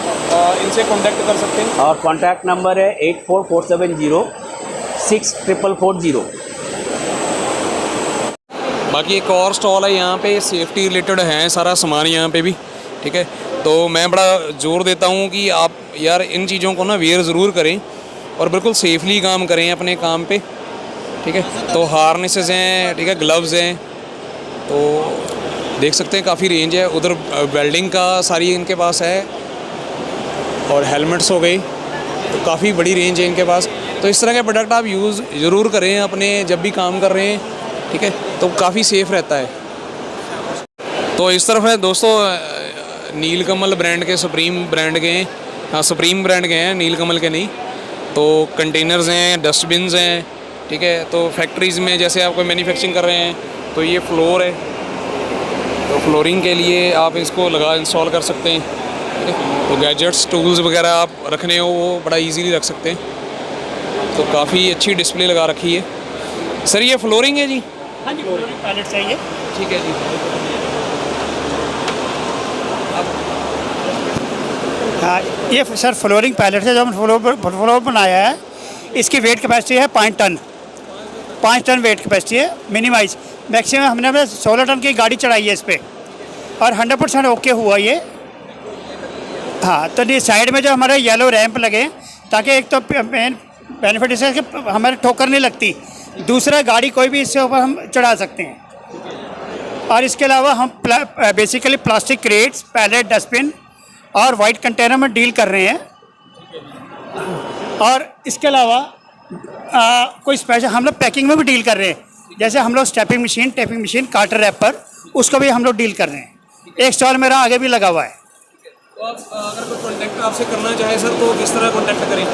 इनसे कांटेक्ट कर सकते हैं। और कॉन्टैक्ट नंबर है 8447064440। बाकी एक और स्टॉल है यहाँ पे, सेफ्टी रिलेटेड है सारा सामान यहाँ पे भी, ठीक है। तो मैं बड़ा जोर देता हूँ कि आप यार इन चीज़ों को ना वेयर ज़रूर करें और बिल्कुल सेफली काम करें अपने काम पे, ठीक है। तो हार्नेसेस हैं, ठीक है, ग्लव्स हैं। तो देख सकते हैं काफ़ी रेंज है। उधर वेल्डिंग का सारी इनके पास है और हेलमेट्स हो गई, तो काफ़ी बड़ी रेंज है इनके पास। तो इस तरह के प्रोडक्ट आप यूज़ ज़रूर करें अपने जब भी काम कर रहे हैं, ठीक है, तो काफ़ी सेफ़ रहता है। तो इस तरफ है दोस्तों नीलकमल ब्रांड के, सुप्रीम ब्रांड के हैं, हाँ सुप्रीम ब्रांड के हैं, नीलकमल के नहीं। तो कंटेनर्स हैं, डस्टबिन्स हैं, ठीक है। तो फैक्ट्रीज़ में जैसे आप कोई मैन्युफैक्चरिंग कर रहे हैं तो ये फ्लोर है, तो फ्लोरिंग के लिए आप इसको इंस्टॉल कर सकते हैं, ठीक है। तो गैजेट्स टूल्स वगैरह आप रखने हो वो बड़ा इजीली रख सकते हैं। तो काफ़ी अच्छी डिस्प्ले लगा रखी है। सर ये फ्लोरिंग है जी? हाँ जी, फ्लोरिंग पैलेट चाहिए। ठीक है जी। हाँ, ये सर फ्लोरिंग पैलेट है जो हमने फ्लोर बनाया है। इसकी वेट कैपेसिटी है 5 टन, 5 टन वेट कैपेसिटी है मिनिमाइज। मैक्सिमम हमने 16 टन की गाड़ी चढ़ाई है इस पर और 100% ओके हुआ ये। हाँ, तो ये साइड में जो हमारे येलो रैंप लगे ताकि एक तो मेन बेनिफिट इसका कि हमारे ठोकर नहीं लगती, दूसरा गाड़ी कोई भी इससे ऊपर हम चढ़ा सकते हैं। और इसके अलावा हम basically plastic crates, pallet, dustbin और वाइट कंटेनर में डील कर रहे हैं। और इसके अलावा कोई स्पेशल हम लोग पैकिंग में भी डील कर रहे हैं। जैसे हम लोग strapping machine, taping machine, carton wrapper, उसको भी हम लोग डील कर रहे हैं। एक स्टॉल मेरा आगे भी लगा हुआ है। तो आप अगर कोई कॉन्टैक्ट आपसे करना चाहे सर तो किस तरह कॉन्टैक्ट करें?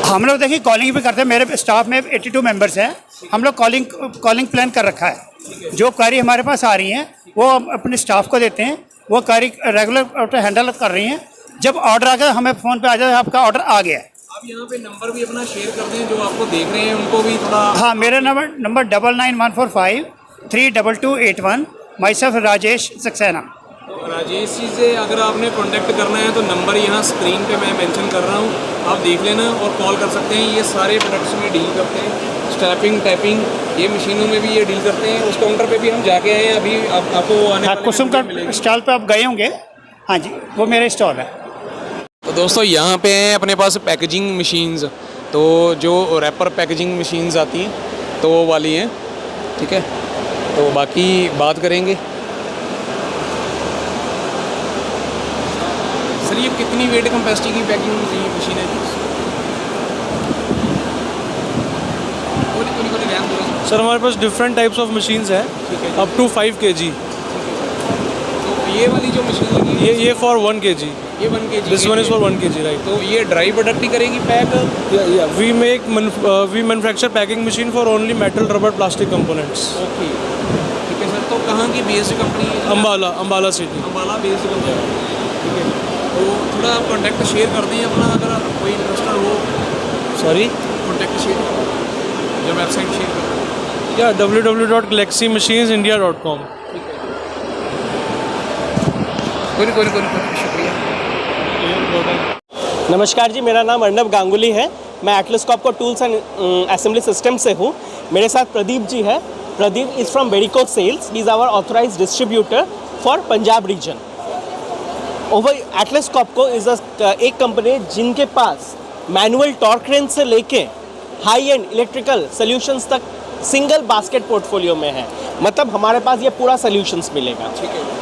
हम लोग देखिए कॉलिंग भी करते हैं। मेरे स्टाफ में 82 मेंबर्स हैं। हम लोग कॉलिंग प्लान कर रखा है। जो क्वेरी हमारे पास आ रही हैं वो अपने स्टाफ को देते हैं, वो क्वेरी रेगुलर हैंडल कर रही हैं। जब ऑर्डर आ गया हमें फ़ोन पे आ जाए आपका ऑर्डर आ गया है। आप यहाँ पे नंबर भी अपना शेयर कर दें, जो आपको देख रहे हैं उनको भी थोड़ा। हाँ, मेरा number 9914532281। My self Rajesh Saxena. तो राजेश जी से अगर आपने कांटेक्ट करना है तो नंबर यहाँ स्क्रीन पे मैं मेंशन कर रहा हूँ, आप देख लेना और कॉल कर सकते हैं। ये सारे प्रोडक्ट्स में डील करते हैं, स्टैपिंग, टैपिंग, ये मशीनों में भी ये डील करते हैं। उस काउंटर पे भी हम जाके आए हैं अभी, आपको आने हाँ, कुसुम का स्टॉल पे आप गए होंगे। हाँ जी, वो मेरा स्टॉल है। तो दोस्तों यहाँ पे हैं अपने पास पैकेजिंग मशीन्स, तो जो रैपर पैकेजिंग मशीन्स आती हैं तो वो वाली हैं, ठीक है। तो बाकी बात करेंगे। सर ये कितनी वेट कैपेसिटी की पैकिंग मशीन है? सर हमारे पास डिफरेंट टाइप्स ऑफ मशीन्स हैं, अप टू 5 kg। तो ये वाली जो मशीन लगी है ये फॉर 1 kg। ये 1 kg, this one is for 1 kg, right. तो ये ड्राई प्रोडक्ट ही करेगी पैक? We manufacture packing machine for only metal, rubber, plastic components. Okay, ठीक है सर। तो कहाँ की बेस्ड कंपनी है? Ambala city. Ambala based company, ठीक है। तो थोड़ा आप कॉन्टैक्ट शेयर कर दें अपना, अगर कोई इंटरेस्टेड हो। सॉरी, कॉन्टैक्ट शेयर या वेबसाइट शेयर कर दें। या www.galaxymachinesindia.com। कोई शुक्रिया। नमस्कार जी, मेरा नाम अर्नब गांगुली है। मैं Atlas Copco tools and assembly system से हूँ। मेरे साथ प्रदीप जी है। Pradeep is from Verico Sales. He is our authorized distributor for Punjab region. Over Atlas Copco is एक कंपनी जिनके पास मैनुअल टॉर्क रेंज से लेके हाई एंड इलेक्ट्रिकल सॉल्यूशंस तक सिंगल बास्केट पोर्टफोलियो में है। मतलब हमारे पास ये पूरा सॉल्यूशंस मिलेगा।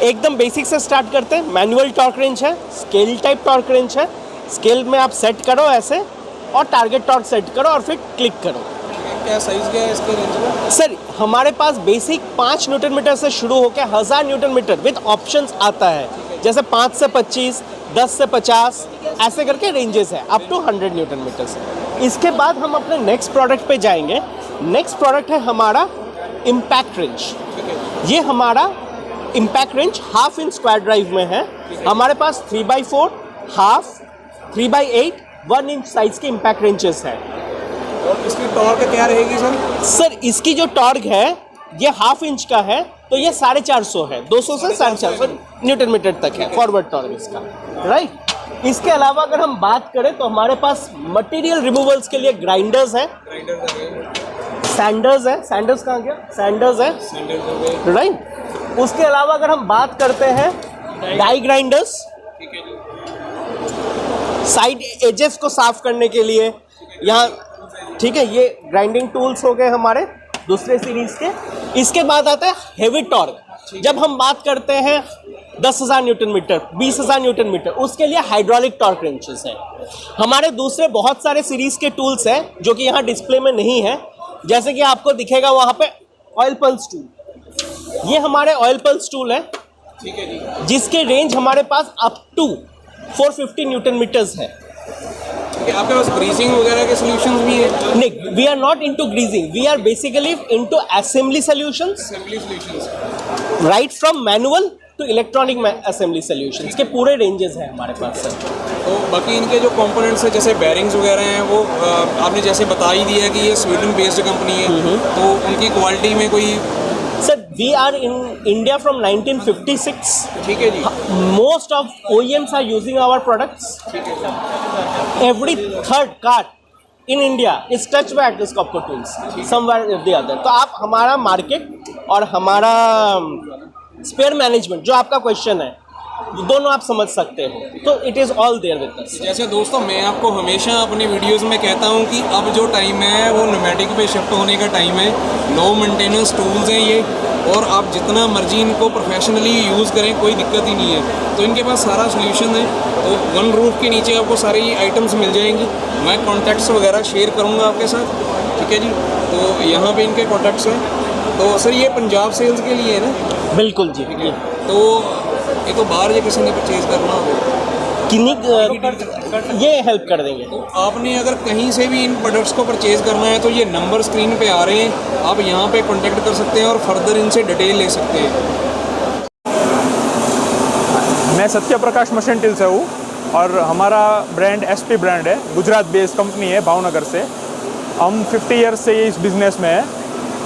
एकदम बेसिक से स्टार्ट करते हैं। मैनुअल टॉर्क रेंज है, स्केल टाइप टॉर्क रेंज है। स्केल में आप सेट करो ऐसे और टारगेट टॉर्क सेट करो और फिर क्लिक करो। क्या साइज़ क्या है इसके रेंज का? सर हमारे पास बेसिक 5 न्यूटन मीटर से शुरू होकर 1000 न्यूटन मीटर विद ऑप्शंस आता है। जैसे 5 से 25, 10 से 50 ऐसे करके रेंजेस है अप टू 100 न्यूटन मीटर्स। इसके बाद हम अपने नेक्स्ट प्रोडक्ट पे जाएंगे। नेक्स्ट प्रोडक्ट है हमारा इम्पैक्ट रेंज। ये हमारा impact range 1/2 inch square drive में है। हमारे पास 3/4, हाफ, 3/8, 1 इंच साइज के इम्पैक्ट रेंजेस है। और इसकी टॉर्क क्या रहेगी सर? सर इसकी जो टॉर्क है ये 1/2 इंच का है तो ये 450 है। 200 से 450 न्यूटन मीटर तक है फॉरवर्ड टॉर्क इसका, राइट। इसके अलावा अगर हम बात करें तो हमारे पास मटेरियल रिमूवल्स के लिए ग्राइंडर्स है, सैंडर्स है। सैंडर्स कहाँ गया? सैंडर्स है, राइट। उसके अलावा अगर हम बात करते हैं डाई ग्राइंडर्स, साइड एजेस को साफ करने के लिए यहाँ, ठीक है। ये ग्राइंडिंग टूल्स हो गए हमारे दूसरे सीरीज के। इसके बाद आता है हेवी टॉर्क। जब हम बात करते हैं 10,000 न्यूटन मीटर, 20,000 न्यूटन मीटर, उसके लिए हाइड्रोलिक टॉर्क रेंचेस है। हमारे दूसरे बहुत सारे सीरीज के टूल्स हैं जो कि यहाँ डिस्प्ले में नहीं है। जैसे कि आपको दिखेगा वहाँ पे ऑयल पल्स टूल। ये हमारे ऑयल पल्स टूल है, ठीक है जी, जिसके रेंज हमारे पास अप टू 450 न्यूटन मीटर्स है। आपके पास ग्रीसिंग वगैरह के सॉल्यूशंस भी है? नहीं, we are not into greasing, we are basically into assembly solutions, right from manual to electronic assembly solutions के पूरे रेंजेस हैं हमारे पास सर। तो बाकी इनके जो कंपोनेंट्स हैं जैसे बेयरिंग्स वगैरह हैं वो आपने जैसे बता ही दिया कि ये स्वीडन बेस्ड कंपनी है, तो उनकी क्वालिटी में कोई? Sir we are in India from 1956। ठीक है जी। Most of OEMs are using our products. Every third car in India is touch by Atlas Copco tools somewhere the other. तो आप हमारा मार्केट और हमारा स्पेयर मैनेजमेंट जो आपका क्वेश्चन है दोनों आप समझ सकते हो, तो it is all there with us. जैसे दोस्तों मैं आपको हमेशा अपनी वीडियोस में कहता हूं कि अब जो टाइम है वो न्यूमेटिक पे शिफ्ट होने का टाइम है। लो मेंटेनेंस टूल्स हैं ये, और आप जितना मर्जी इनको प्रोफेशनली यूज़ करें कोई दिक्कत ही नहीं है। तो इनके पास सारा सोल्यूशन है, तो वन रूफ के नीचे आपको सारी आइटम्स मिल जाएंगी। मैं कॉन्टैक्ट्स वगैरह शेयर करूँगा आपके साथ, ठीक है जी। तो यहाँ पर इनके कॉन्टैक्ट्स हैं। तो सर ये पंजाब सेल्स के लिए है ना? बिल्कुल जी। तो ये तो बाहर ये किसी ने परचेज करना हो किन्हीं ये हेल्प कर देंगे। तो आपने अगर कहीं से भी इन प्रोडक्ट्स को परचेज करना है तो ये नंबर स्क्रीन पे आ रहे हैं, आप यहाँ पे कांटेक्ट कर सकते हैं और फर्दर इनसे डिटेल ले सकते हैं। मैं सत्य प्रकाश मशीन टूल से हूँ और हमारा ब्रांड SP ब्रांड है, गुजरात बेस्ड कंपनी है भावनगर से। हम 50 ईयर्स से इस बिज़नेस में है।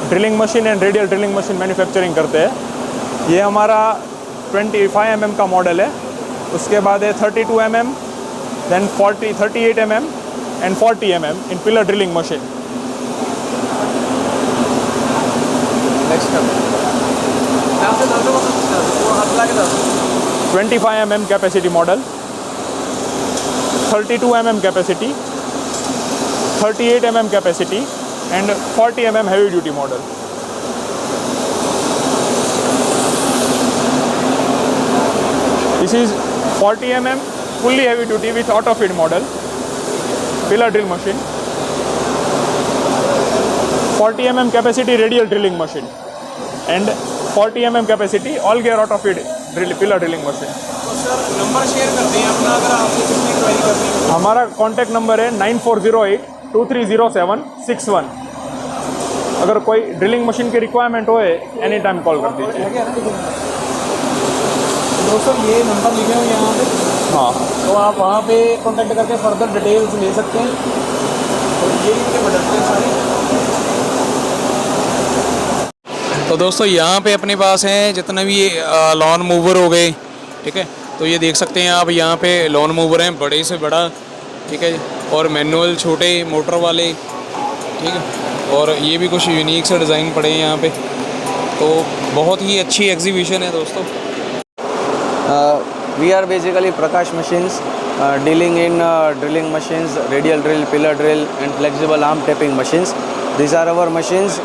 Drilling machine and radial drilling machine manufacturing करते हैं। ये हमारा 25 mm का मॉडल है, उसके बाद है 32 mm, then 38 mm and 40 mm in pillar drilling machine. Next 25 mm capacity model, 32 mm capacity, 38 mm capacity and 40 mm heavy duty model. This is 40 mm fully heavy duty with auto feed model, pillar drill machine, 40 mm capacity radial drilling machine and 40 mm capacity all gear auto feed pillar drilling machine। तो sir number share करते हैं अपना, अगर आपको किसी ने query करनी हो। हमारा कॉन्टैक्ट नंबर है 9408230761। अगर कोई ड्रिलिंग मशीन की रिक्वायरमेंट हो एनी टाइम कॉल कर दीजिए। दोस्तों ये नंबर लिखे हुए यहाँ पे, हाँ, तो आप वहाँ पे कांटेक्ट करके फर्दर डिटेल्स ले सकते हैं। तो ये इनके प्रोडक्ट हैं सारे। तो दोस्तों यहाँ पे अपने पास हैं जितने भी लॉन मूवर हो गए, ठीक है। तो ये देख सकते हैं आप, यहाँ पे लॉन मूवर हैं बड़े से बड़ा, ठीक है, और मैनुअल छोटे मोटर वाले, ठीक है। और ये भी कुछ यूनिक से डिज़ाइन पड़े हैं यहाँ पे। तो बहुत ही अच्छी एग्जीबिशन है दोस्तों। We are basically Prakash Machines, dealing in drilling machines, radial drill, pillar drill and flexible arm tapping machines. These are our machines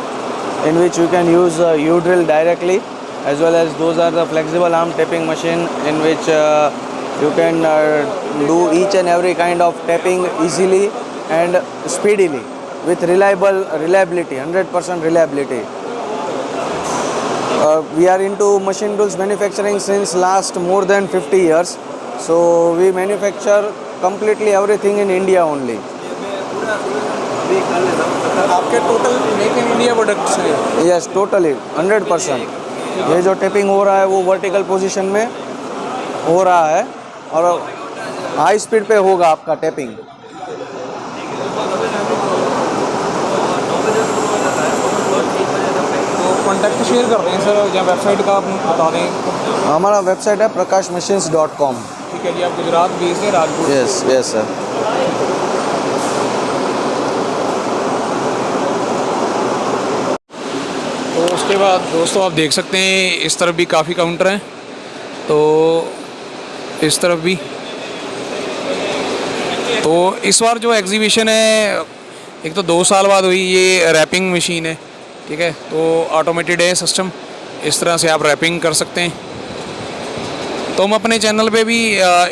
in which you can use U-drill directly, as well as those are the flexible arm tapping machine in which you can do each and every kind of tapping easily and speedily with reliability, 100% reliability. We are into machine tools manufacturing since last more than 50 years. So we manufacture completely everything in India only. आपके total make in India products हैं? Yes, totally 100%. ये जो tapping हो रहा है वो vertical position में हो रहा है और हाई स्पीड पे होगा आपका टेपिंग। कॉन्टैक्ट शेयर कर दें सर, या वेबसाइट का आप बता दें। हमारा वेबसाइट है prakashmachines.com। ठीक है जी, आप गुजरात बेस्ड हैं, राजकोट? Yes yes sir. तो उसके बाद दोस्तों आप देख सकते हैं इस तरफ भी काफ़ी काउंटर हैं, तो इस तरफ भी। तो इस बार जो एग्जीबिशन है, एक तो 2 साल बाद हुई, ये रैपिंग मशीन है, ठीक है। तो ऑटोमेटेड है सिस्टम, इस तरह से आप रैपिंग कर सकते हैं। तो हम अपने चैनल पे भी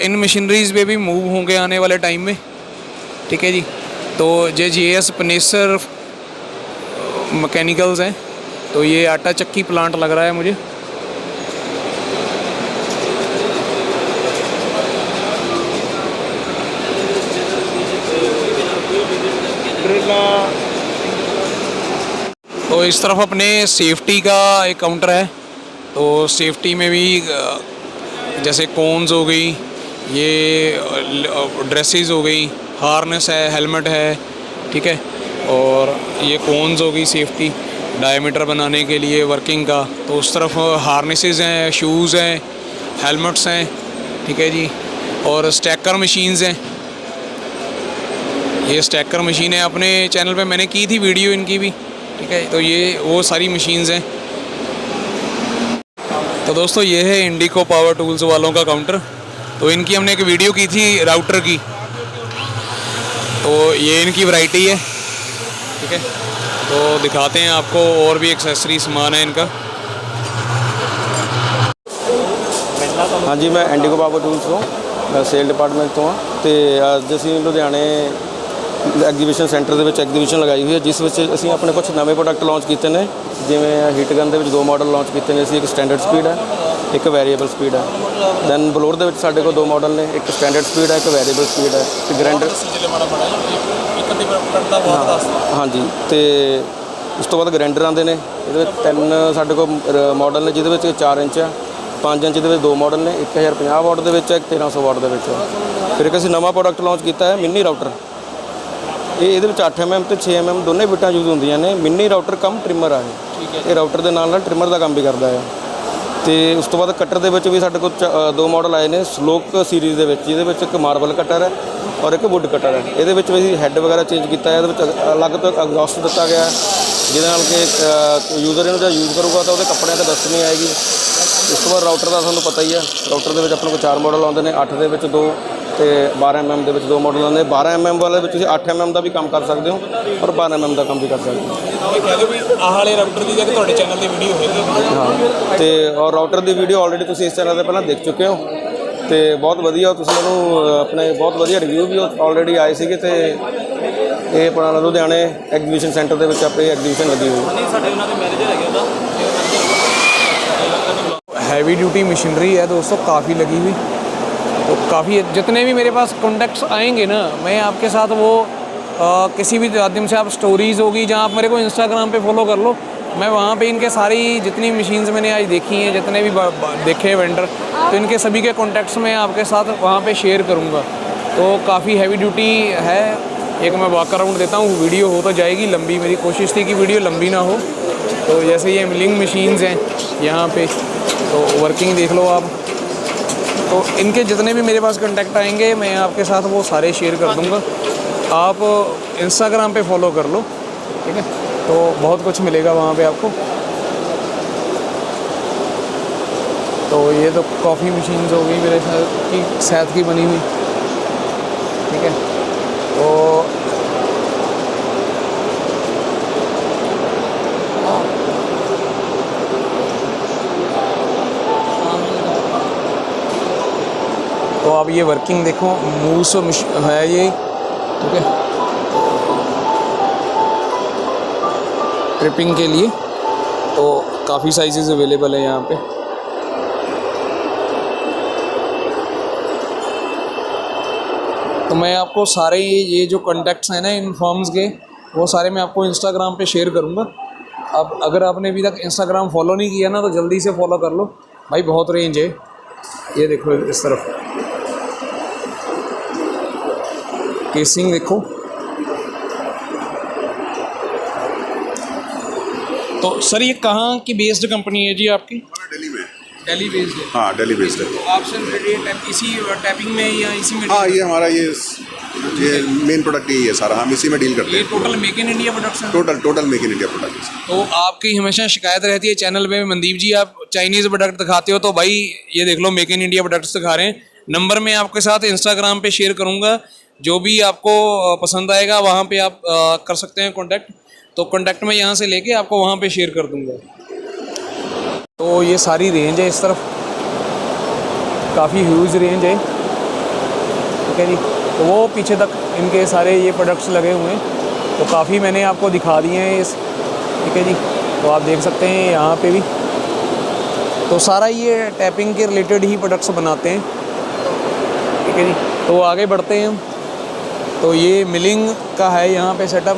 इन मशीनरीज़ पे भी मूव होंगे आने वाले टाइम में, ठीक है जी। तो JS पनेसर मैकेनिकल्स हैं, तो ये आटा चक्की प्लांट लग रहा है मुझे। तो इस तरफ अपने सेफ्टी का एक काउंटर है, तो सेफ्टी में भी जैसे कोन्स हो गई, ये ड्रेसेस हो गई, हार्नेस है, हेलमेट है, ठीक है। और ये कोन्स हो गई सेफ्टी डायमीटर बनाने के लिए वर्किंग का। तो उस तरफ हार्नेसेस हैं, शूज़ हैं, हेलमेट्स हैं, ठीक है जी। और स्टैकर मशीन्स हैं, ये स्टैकर मशीन है, अपने चैनल पे मैंने की थी वीडियो इनकी भी, ठीक है। तो ये वो सारी मशीन्स हैं। तो दोस्तों ये है इंडिको पावर टूल्स वालों का काउंटर। तो इनकी हमने एक वीडियो की थी राउटर की, तो ये इनकी वैरायटी है, ठीक है। तो दिखाते हैं आपको, और भी एक्सेसरी सामान है इनका। हाँ जी, मैं इंडिको पावर टूल्स ਤੋਂ ਸੇਲ ਡਿਪਾਰਟਮੈਂਟ ਤੋਂ ਹਾਂ ਤੇ ਅੱਜ ਅਸੀਂ ਲੁਧਿਆਣੇ ਐਗਜ਼ੀਬਿਸ਼ਨ ਸੈਂਟਰ ਦੇ ਵਿੱਚ ਐਗਜ਼ੀਬਿਸ਼ਨ ਲਗਾਈ ਹੋਈ ਹੈ, ਜਿਸ ਵਿੱਚ ਅਸੀਂ ਆਪਣੇ ਕੁਝ ਨਵੇਂ ਪ੍ਰੋਡਕਟ ਲਾਂਚ ਕੀਤੇ ਨੇ। ਜਿਵੇਂ ਹੀਟ ਗਨ ਦੇ ਵਿੱਚ 2 ਮਾਡਲ ਲਾਂਚ ਕੀਤੇ ਨੇ ਅਸੀਂ, ਇੱਕ ਸਟੈਂਡਰਡ ਸਪੀਡ ਹੈ, ਇੱਕ ਵੈਰੀਏਬਲ ਸਪੀਡ ਹੈ। ਦੈਨ ਬਲੋਰ ਦੇ ਵਿੱਚ ਸਾਡੇ ਕੋਲ 2 ਮਾਡਲ ਨੇ, ਇੱਕ ਸਟੈਂਡਰਡ ਸਪੀਡ ਹੈ, ਇੱਕ ਵੈਰੀਏਬਲ ਸਪੀਡ ਹੈ, ਤੇ ਗ੍ਰੈਂਡਰ। ਹਾਂਜੀ, ਤੇ ਉਸ ਤੋਂ ਬਾਅਦ ਗ੍ਰੈਂਡਰ ਆਉਂਦੇ ਨੇ। ਇਹਦੇ ਵਿੱਚ 3 ਸਾਡੇ ਕੋਲ ਮਾਡਲ ਨੇ, ਜਿਹਦੇ ਵਿੱਚ 4 ਇੰਚ ਹੈ, 5 ਇੰਚ ਦੇ ਵਿੱਚ 2 ਮਾਡਲ ਨੇ, 1050 ਵਾਟ ਦੇ ਵਿੱਚ ਹੈ, ਇੱਕ 1300 ਵਾਟ ਦੇ ਵਿੱਚ ਹੈ। ਫਿਰ ਇੱਕ ਅਸੀਂ ਨਵਾਂ ਪ੍ਰੋਡਕਟ ਲਾਂਚ ਕੀਤਾ ਹੈ, ਮਿੰਨੀ ਰਾਊਟਰ। ਇਹਦੇ ਵਿੱਚ 8 mm ਤੇ 6 mm ਦੋਨੇ ਬਿੱਟਾਂ ਯੂਜ਼ ਹੁੰਦੀਆਂ ਨੇ। ਮਿੰਨੀ ਰਾਊਟਰ ਕਮ ਟ੍ਰਿਮਰ ਆ ਇਹ ਰਾਊਟਰ ਦੇ ਨਾਲ ਨਾਲ ਟ੍ਰਿਮਰ ਦਾ ਕੰਮ ਵੀ ਕਰਦਾ ਹੈ। ਤੇ ਉਸ ਤੋਂ ਬਾਅਦ ਕਟਰ ਦੇ ਵਿੱਚ ਵੀ ਸਾਡੇ ਕੋਲ 2 ਮਾਡਲ ਆਏ ਨੇ ਸਲੋਕ ਸੀਰੀਜ਼ ਦੇ ਵਿੱਚ, ਜਿਹਦੇ ਵਿੱਚ ਇੱਕ ਮਾਰਬਲ ਕਟਰ ਹੈ ਔਰ ਇੱਕ ਵੁੱਡ ਕਟਰ ਹੈ। ਇਹਦੇ ਵਿੱਚ ਵੀ ਅਸੀਂ ਹੈੱਡ ਵਗੈਰਾ ਚੇਂਜ ਕੀਤਾ ਹੈ, ਇਹਦੇ ਵਿੱਚ ਅਲੱਗ ਤੋਂ ਐਗਜ਼ੌਸਟ ਦਿੱਤਾ ਗਿਆ, ਜਿਹਦੇ ਨਾਲ ਕਿ ਯੂਜ਼ਰ ਇਹਨੂੰ ਜਦ ਯੂਜ਼ ਕਰੂਗਾ ਤਾਂ ਉਹਦੇ ਕੱਪੜਿਆਂ 'ਤੇ ਡਸਟ ਨਹੀਂ ਆਏਗੀ। ਉਸ ਤੋਂ ਬਾਅਦ ਰਾਊਟਰ ਦਾ ਤੁਹਾਨੂੰ ਪਤਾ ਹੀ ਹੈ, ਰਾਊਟਰ ਦੇ ਵਿੱਚ ਆਪਣੇ ਕੋਲ 4 ਮਾਡਲ ਆਉਂਦੇ ਨੇ, 8 ਦੇ ਵਿੱਚ 2 ਤੇ 12 mm ਦੇ ਵਿੱਚ 2 ਮਾਡਲ ਆਉਂਦੇ। 12 mm ਵਾਲੇ ਵਿੱਚ ਤੁਸੀਂ 8 mm ਦਾ ਵੀ ਕੰਮ ਕਰ ਸਕਦੇ ਹੋ ਔਰ 12 mm ਦਾ ਕੰਮ ਵੀ ਕਰ ਸਕਦੇ ਹੋ। ਇਹ ਕਹਿ ਦਿਓ ਵੀ ਆਹ ਵਾਲੇ ਰਾਊਟਰ ਦੀ ਜਗ੍ਹਾ ਤੁਹਾਡੇ ਚੈਨਲ ਤੇ ਵੀਡੀਓ ਹੋਏਗੀ। ਹਾਂ, ਤੇ ਔਰ ਰਾਊਟਰ ਦੀ ਵੀਡੀਓ ਆਲਰੇਡੀ ਤੁਸੀਂ ਇਸ ਚੈਨਲ 'ਤੇ ਪਹਿਲਾਂ ਦੇਖ ਚੁੱਕੇ ਹੋ ਤੇ ਬਹੁਤ ਵਧੀਆ, ਤੁਸੀਂ ਉਹਨੂੰ ਆਪਣੇ ਬਹੁਤ ਵਧੀਆ ਰਿਵਿਊ ਵੀ ਆਲਰੇਡੀ ਆਏ ਸੀਗੇ। ਤੇ ਇਹ ਆਪਣਾ ਲੁਧਿਆਣੇ ਐਗਜ਼ੀਬਿਸ਼ਨ ਸੈਂਟਰ ਦੇ ਵਿੱਚ ਆਪਣੀ ਐਗਜ਼ੀਬਿਸ਼ਨ ਲੱਗੀ ਹੋਈ ਹੈ। ਸਾਡੇ ਉਹਨਾਂ ਦੇ ਮੈਨੇਜਰ ਹੈਗੇ ਉਹਦਾ। हैवी ड्यूटी मशीनरी है दोस्तों, काफ़ी लगी हुई। तो काफ़ी जितने भी मेरे पास कॉन्टैक्ट्स आएंगे ना, मैं आपके साथ वो किसी भी माध्यम से, आप स्टोरीज़ होगी जहाँ आप मेरे को इंस्टाग्राम पे फॉलो कर लो, मैं वहाँ पे इनके सारी जितनी मशीन्स मैंने आज देखी हैं, जितने भी देखे वेंडर, तो इनके सभी के कॉन्टैक्ट्स मैं आपके साथ वहाँ पे शेयर करूँगा। तो काफ़ी हैवी ड्यूटी है। एक मैं वॉक अराउंड देता हूँ, वीडियो हो तो जाएगी लंबी, मेरी कोशिश थी कि वीडियो लंबी ना हो। तो जैसे ये मिलिंग मशीन्स हैं यहाँ पे, तो वर्किंग देख लो आप। तो इनके जितने भी मेरे पास कांटेक्ट आएंगे मैं आपके साथ वो सारे शेयर कर दूँगा। आप इंस्टाग्राम पे फॉलो कर लो, ठीक है। तो बहुत कुछ मिलेगा वहाँ पे आपको। तो ये तो कॉफ़ी मशीन्स हो गई मेरे की शहद की बनी हुई, ठीक है। तो अब ये वर्किंग देखो, मूस है ये, ठीक है, ट्रिपिंग के लिए। तो काफ़ी साइजेस अवेलेबल है यहाँ पे। तो मैं आपको सारे ये जो कॉन्टैक्ट्स हैं ना इन फर्म्स के, वो सारे मैं आपको इंस्टाग्राम पे शेयर करूँगा। अब अगर आपने अभी तक इंस्टाग्राम फॉलो नहीं किया ना, तो जल्दी से फॉलो कर लो भाई, बहुत रेंज है। ये देखो इस तरफ केसिंग देखो। तो सर ये कहाँ की बेस्ड कंपनी है जी आपकी? दिल्ली में। दिल्ली बेस्ड है? हाँ, दिल्ली बेस्ड है। तो आप सर इसी टैपिंग में या इसी में? हाँ, ये हमारा ये मेन प्रोडक्ट यही है सारा, हम इसी में डील करते हैं। ये total make in India products हैं? Total make in India product. तो आपकी हमेशा शिकायत रहती है चैनल पे, मनदीप जी आप चाइनीज़ प्रोडक्ट दिखाते हो, तो भाई ये देख लो मेक इन इंडिया प्रोडक्ट्स दिखा रहे हैं। नंबर मैं आपके साथ इंस्टाग्राम पे शेयर करूँगा, जो भी आपको पसंद आएगा वहाँ पे आप कर सकते हैं कॉन्टैक्ट। तो कॉन्टैक्ट में यहाँ से लेके आपको वहाँ पे शेयर कर दूँगा। तो ये सारी रेंज है इस तरफ, काफ़ी ह्यूज रेंज है, ठीक है जी। तो वो पीछे तक इनके सारे ये प्रोडक्ट्स लगे हुए हैं, तो काफ़ी मैंने आपको दिखा दिए हैं इस, ठीक है जी। तो आप देख सकते हैं यहाँ पे भी, तो सारा ये टैपिंग के रिलेटेड ही प्रोडक्ट्स बनाते हैं, ठीक है जी। तो आगे बढ़ते हैं हम। तो ये मिलिंग का है यहाँ पे सेटअप।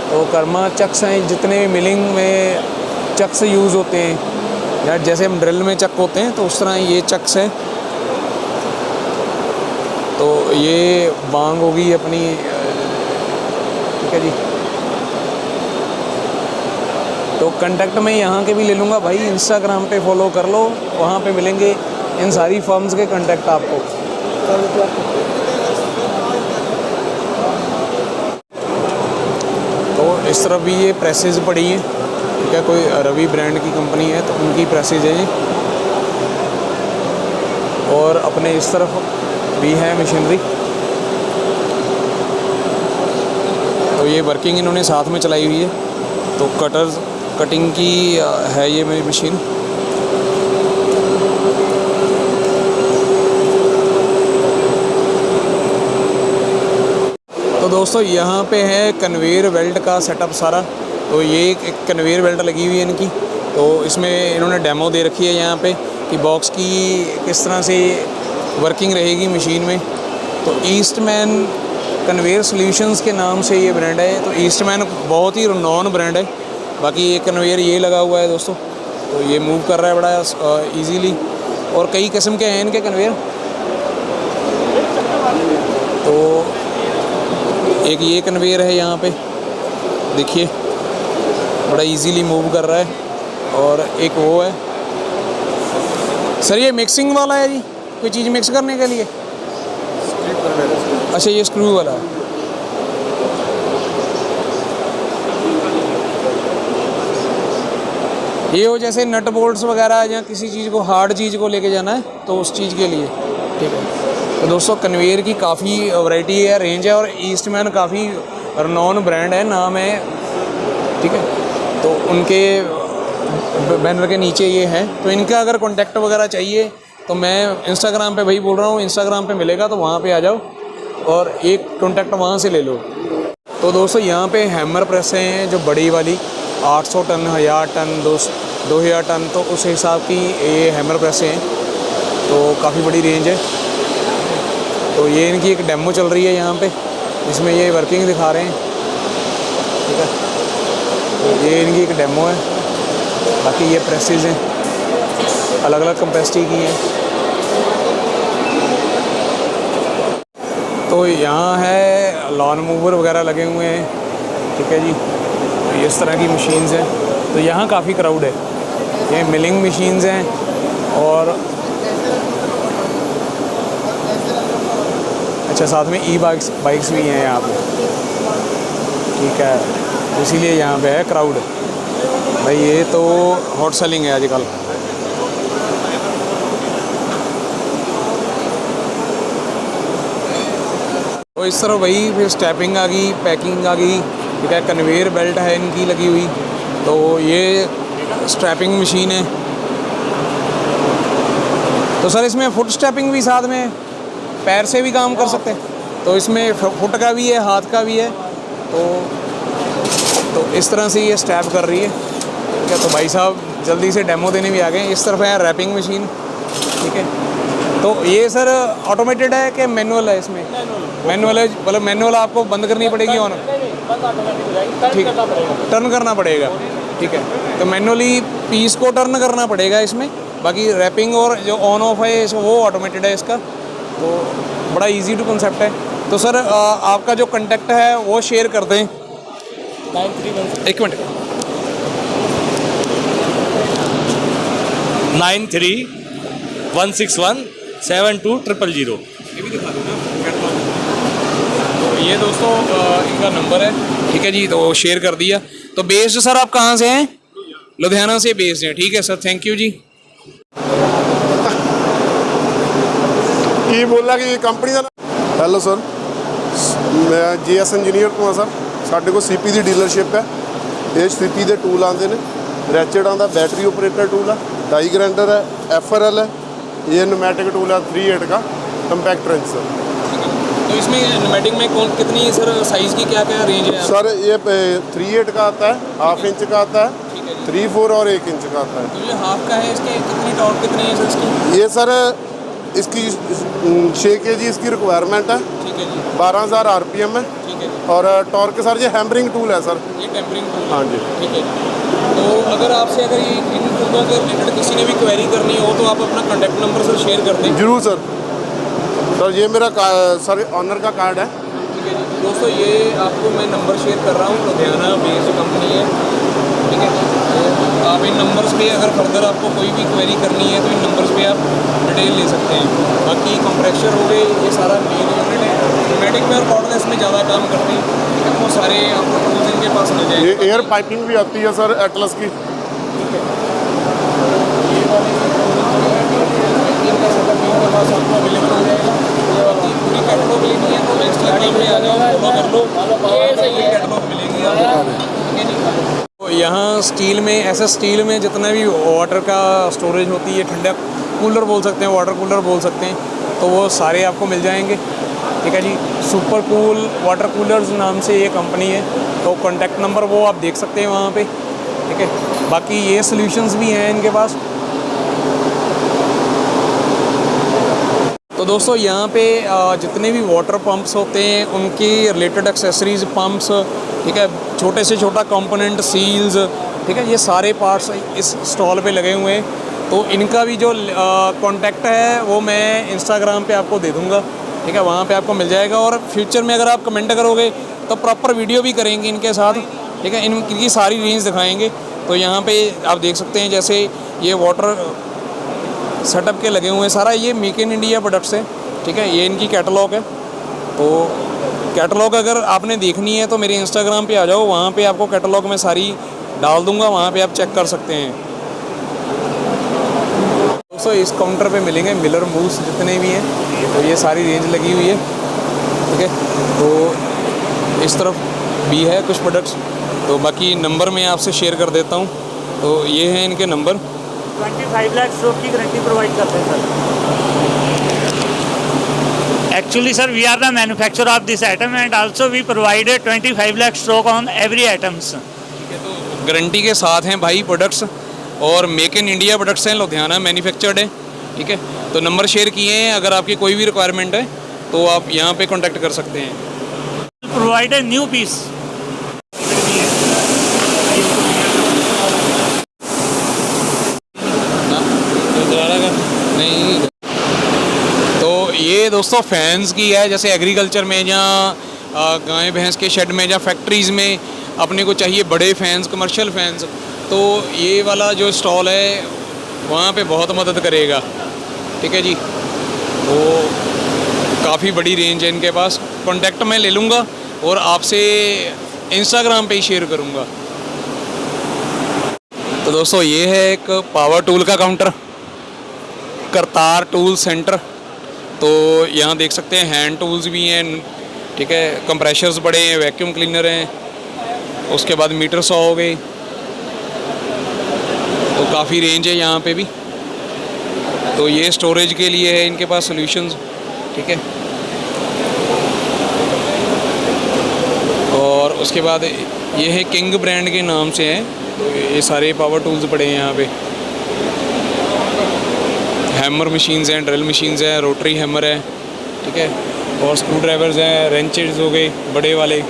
तो कर्मा चक्स हैं, जितने भी मिलिंग में चक्स यूज़ होते हैं, या जैसे हम ड्रिल में चक होते हैं, तो उस तरह ये चक्स हैं। तो ये बांग होगी अपनी, ठीक है जी। तो कांटेक्ट मैं यहाँ के भी ले लूँगा भाई, इंस्टाग्राम पे फॉलो कर लो, वहाँ पे मिलेंगे इन सारी फर्म्स के कांटेक्ट आपको। तो इस तरफ भी ये प्रेसेस पड़ी हैं, ठीक है, कोई रवि ब्रांड की कंपनी है तो उनकी प्रेसेस है ये। और अपने इस तरफ भी है मशीनरी, तो ये वर्किंग इन्होंने साथ में चलाई हुई है। तो कटर्स कटिंग की है ये मेरी मशीन। तो दोस्तों यहाँ पे है कन्वेयर बेल्ट का सेटअप सारा। तो ये एक कन्वेयर बेल्ट लगी हुई है इनकी, तो इसमें इन्होंने डेमो दे रखी है यहाँ पे कि बॉक्स की किस तरह से वर्किंग रहेगी मशीन में। तो ईस्टमैन कन्वेयर सॉल्यूशंस के नाम से ये ब्रांड है। तो ईस्टमैन बहुत ही नॉन ब्रांड है। बाकी ये कन्वेयर ये लगा हुआ है दोस्तों, तो ये मूव कर रहा है बड़ा इजीली। और कई किस्म के हैं इनके कन्वेयर। तो एक ये कन्वेयर है यहाँ पे, देखिए बड़ा इजीली मूव कर रहा है। और एक वो है सर, ये मिक्सिंग वाला है जी, कोई चीज़ मिक्स करने के लिए? अच्छा, ये स्क्रू वाला है। ये हो जैसे नट बोल्ट्स वगैरह या किसी चीज़ को, हार्ड चीज़ को लेके जाना है तो उस चीज़ के लिए, ठीक है। तो दोस्तों कन्वेयर की काफ़ी वैरायटी है, रेंज है। और ईस्टमैन काफ़ी रनोन ब्रांड है, नाम है, ठीक है। तो उनके बैनर के नीचे ये है। तो इनका अगर कॉन्टैक्ट वगैरह चाहिए तो मैं इंस्टाग्राम पे वही बोल रहा हूँ, इंस्टाग्राम पे मिलेगा, तो वहाँ पे आ जाओ और एक कॉन्टैक्ट वहाँ से ले लो। तो दोस्तों यहाँ पे हैमर प्रेसें हैं जो बड़ी वाली 800 टन, 1000 टन, 2000 टन, तो उस हिसाब की ये हैमर प्रेसें हैं। तो काफ़ी बड़ी रेंज है। तो ये इनकी एक डेमो चल रही है यहाँ पे, जिसमें ये वर्किंग दिखा रहे हैं, ठीक है। तो ये इनकी एक डेमो है। बाकी ये प्रेसेस हैं, अलग अलग कैपेसिटी की हैं। तो यहाँ है लॉन मूवर वगैरह लगे हुए हैं, ठीक है जी। तो इस तरह की मशीन्स हैं। तो यहाँ काफ़ी क्राउड है। ये मिलिंग मशीन्स हैं और अच्छा साथ में ई बाइक्स भी हैं यहाँ पे, ठीक है। इसीलिए यहाँ पे है क्राउड भाई। ये तो हॉट सेलिंग है आजकल। तो इस तरह वही फिर स्टैपिंग आ गई, पैकिंग आ गई, ठीक है। कन्वेयर बेल्ट है इनकी लगी हुई, तो ये स्ट्रैपिंग मशीन है। तो सर इसमें फुट स्टैपिंग भी साथ में है, पैर से भी काम कर सकते हैं। तो इसमें फुट का भी है, हाथ का भी है। तो इस तरह से ये स्टैप कर रही है, ठीक है। तो भाई साहब जल्दी से डेमो देने भी आ गए। इस तरफ है रैपिंग मशीन, ठीक है। तो ये सर ऑटोमेटेड है कि मैनुअल है? इसमें मैनुअल है, मतलब मैनुअल आपको बंद करनी पड़ेगी ऑन? ठीक, टर्न करना पड़ेगा, ठीक है। तो मैनुअली पीस को टर्न करना पड़ेगा इसमें। बाकी रैपिंग और जो ऑन ऑफ है वो ऑटोमेटेड है इसका। तो बड़ा इजी टू कंसेप्ट है। तो सर आपका जो कॉन्टैक्ट है वो शेयर कर दें। एक मिनट, 9316172000। ये भी दिखा दो ना कैटलॉग। तो ये दोस्तों इनका नंबर है, ठीक है जी। तो शेयर कर दिया। तो बेस्ड सर आप कहाँ से हैं? लुधियाना से बेस्ड हैं, ठीक है सर, थैंक यू जी। ਕੀ ਬੋਲਾਂ ਕਿ ਕੰਪਨੀ ਦਾ ਹੈਲੋ ਸਰ, ਮੈਂ ਜੀਐਸ ਇੰਜੀਨੀਅਰ ਤੋਂ ਹਾਂ ਸਰ। ਸਾਡੇ ਕੋਲ ਸੀਪੀ ਦੀ ਡੀਲਰਸ਼ਿਪ ਹੈ। ਇਹ ਸੀਪੀ ਦੇ ਟੂਲ ਆਉਂਦੇ ਨੇ, ਰੈਚੇਟ ਆਉਂਦਾ, बैटरी ऑपरेटर टूल है, डाई ग्राइंडर है, FRL है, ये न्यूमेटिक टूल है 3/8 का कम्पैक्ट रेंज सर। तो इसमें न्यूमेटिक में कौन कितनी सर साइज़ की क्या क्या रेंज है? सर ये 3/8 का आता है, 1/2 इंच का आता है, 3, 4 और 1 इंच का आता है। तो ये हाफ का है, इसके कितनी टॉर्क कितनी है सर इसकी? ये सर इसकी 6 kg इसकी रिक्वायरमेंट है, ठीक है जी। 12,000 RPM है, ठीक है। और टॉर्क सर ये हैमरिंग टूल है सर। ये टेम्परिंग टूल, हाँ जी, ठीक है। तो अगर आपसे अगर ये इन टूलों के रिलेटेड किसी ने भी क्वेरी करनी हो तो आप अपना कॉन्टैक्ट नंबर सर शेयर कर दें। जरूर सर। सर ये मेरा सर ऑनर का कार्ड है, ठीक है जी। दोस्तों ये आपको मैं नंबर शेयर कर रहा हूँ, लुधियाना बेस्ड कंपनी है, ठीक है। तो आप इन नंबर्स पे अगर फर्दर आपको कोई भी क्वेरी करनी है तो इन नंबर्स पे आप डिटेल ले सकते हैं। बाकी कंप्रेशर हो गए, ये सारा मेन यूनिट है। न्यूमेटिक में और कॉर्डलेस में ज़्यादा काम करते हैं, ठीक है। वो सारे आपको टूल्स इनके पास मिल जाएंगे। ये एयर पाइपिंग भी आती है सर एटलस की, ठीक है। ये वाले इनका सेटअप इनके पास आपको अवेलेबल हो जाएगा। ये बाकी पूरी कैटलॉग लेनी है तो इंस्टाग्राम पे आ जाओ, फॉलो कर लो, ये सही कैटलॉग मिलेंगी आपको, ठीक है जी। तो यहाँ स्टील में, ऐसा स्टील में जितना भी वाटर का स्टोरेज होती है, ठंडा कूलर बोल सकते हैं, वाटर कूलर बोल सकते हैं, तो वो सारे आपको मिल जाएंगे, ठीक है जी। सुपर कूल वाटर कूलर्स नाम से ये कंपनी है। तो कॉन्टैक्ट नंबर वो आप देख सकते हैं वहाँ पे, ठीक है। बाकी ये सॉल्यूशंस भी हैं इनके पास। तो दोस्तों यहाँ पे जितने भी वाटर पंप्स होते हैं उनकी रिलेटेड एक्सेसरीज, पंप्स, ठीक है, छोटे से छोटा कंपोनेंट, सील्स, ठीक है, ये सारे पार्ट्स इस स्टॉल पे लगे हुए हैं। तो इनका भी जो कॉन्टैक्ट है वो मैं इंस्टाग्राम पे आपको दे दूँगा, ठीक है, वहाँ पे आपको मिल जाएगा। और फ्यूचर में अगर आप कमेंट करोगे तो प्रॉपर वीडियो भी करेंगे इनके साथ, ठीक है। इनकी सारी रेंज दिखाएंगे। तो यहाँ पे आप देख सकते हैं जैसे ये वाटर सेटअप के लगे हुए हैं, सारा ये मेक इन इंडिया प्रोडक्ट्स है, ठीक है। ये इनकी कैटलॉग है। तो कैटलॉग अगर आपने देखनी है तो मेरे इंस्टाग्राम पे आ जाओ, वहाँ पे आपको कैटलॉग में सारी डाल दूँगा, वहाँ पे आप चेक कर सकते हैं। दोस्तों इस काउंटर पे मिलेंगे मिलर मूव्स जितने भी हैं, तो ये सारी रेंज लगी हुई है, ठीक है। तो इस तरफ भी है कुछ प्रोडक्ट्स, तो बाकी नंबर मैं आपसे शेयर कर देता हूँ। तो ये हैं इनके नंबर। 25 लाख स्टॉक की गारंटी प्रोवाइड करते हैं sir. Actually, sir, we are the manufacturer of this item and also we provided 25 lakh stock on every items. ठीक है, तो गारंटी के साथ हैं भाई प्रोडक्ट्स, और मेक इन इंडिया प्रोडक्ट्स हैं, लुधियाना मैन्युफैक्चर्ड है, ठीक है। तो नंबर शेयर किए हैं, अगर आपकी कोई भी रिक्वायरमेंट है तो आप यहाँ पे कांटेक्ट कर सकते हैं। Provide a new piece. नहीं, तो ये दोस्तों फैंस की है, जैसे एग्रीकल्चर में या गाय भैंस के शेड में या फैक्ट्रीज़ में अपने को चाहिए बड़े फैंस, कमर्शियल फैंस, तो ये वाला जो स्टॉल है वहाँ पे बहुत मदद करेगा, ठीक है जी। वो काफ़ी बड़ी रेंज है इनके पास। कॉन्टैक्ट मैं ले लूँगा और आपसे इंस्टाग्राम पे ही शेयर करूँगा। तो दोस्तों ये है एक पावर टूल का काउंटर, करतार टूल सेंटर। तो यहाँ देख सकते हैं हैंड टूल्स भी हैं, ठीक है। कंप्रेशर्स पड़े हैं, वैक्यूम क्लीनर हैं, उसके बाद मीटर सॉ हो गए। तो काफ़ी रेंज है यहाँ पे भी। तो ये स्टोरेज के लिए है इनके पास सॉल्यूशंस, ठीक है। और उसके बाद ये है किंग ब्रांड के नाम से है। तो ये सारे पावर टूल्स पड़े हैं यहाँ पे। हैमर मशीन्स हैं, ड्रिल मशीन्स हैं, रोटरी हैमर है, ठीक है। और स्क्रू ड्राइवर्स हैं, रेंचेस हो गए बड़े वाले।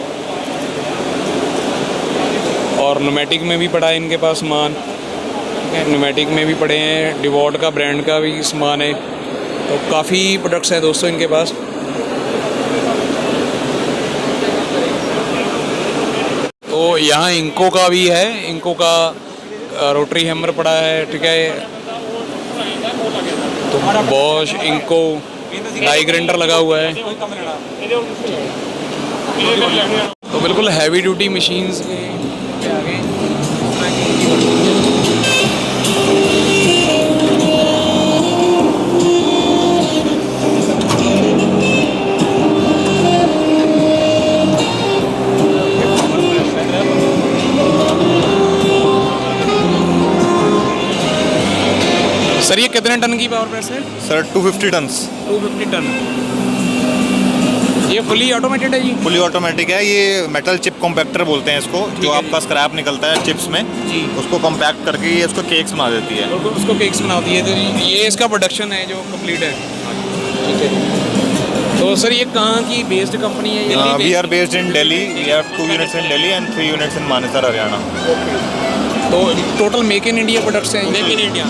और न्यूमेटिक में भी पड़ा है इनके पास सामान, ठीक है। न्यूमेटिक में भी पड़े हैं, डिवॉट का ब्रांड का भी सामान है। तो काफ़ी प्रोडक्ट्स हैं दोस्तों इनके पास। तो यहाँ इंको का भी है, इंको का रोटरी हैमर पड़ा है, ठीक है। तो बॉश, इंको, डाई ग्राइंडर लगा हुआ है। तो बिल्कुल हैवी ड्यूटी मशीन्स के आगे सर ये कितने टन की पावर प्रेस है? Sir 250 ton. 250 टन। ये फुली ऑटोमेटेड है जी? फुली ऑटोमेटिक है। ये मेटल चिप कॉम्पैक्टर बोलते हैं इसको, जो आपका स्क्रैप निकलता है चिप्स में जी, उसको कॉम्पैक्ट करके ये उसको केक्स बना देती है। उसको केक्स बनाती है। तो ये इसका प्रोडक्शन है जो कंप्लीट है, ठीक है। तो सर ये कहाँ की बेस्ड कंपनी है? We are based in Delhi. We have 2 units in Delhi and 3 units in Manesar, Haryana. तो total make in India products हैं? Make in India.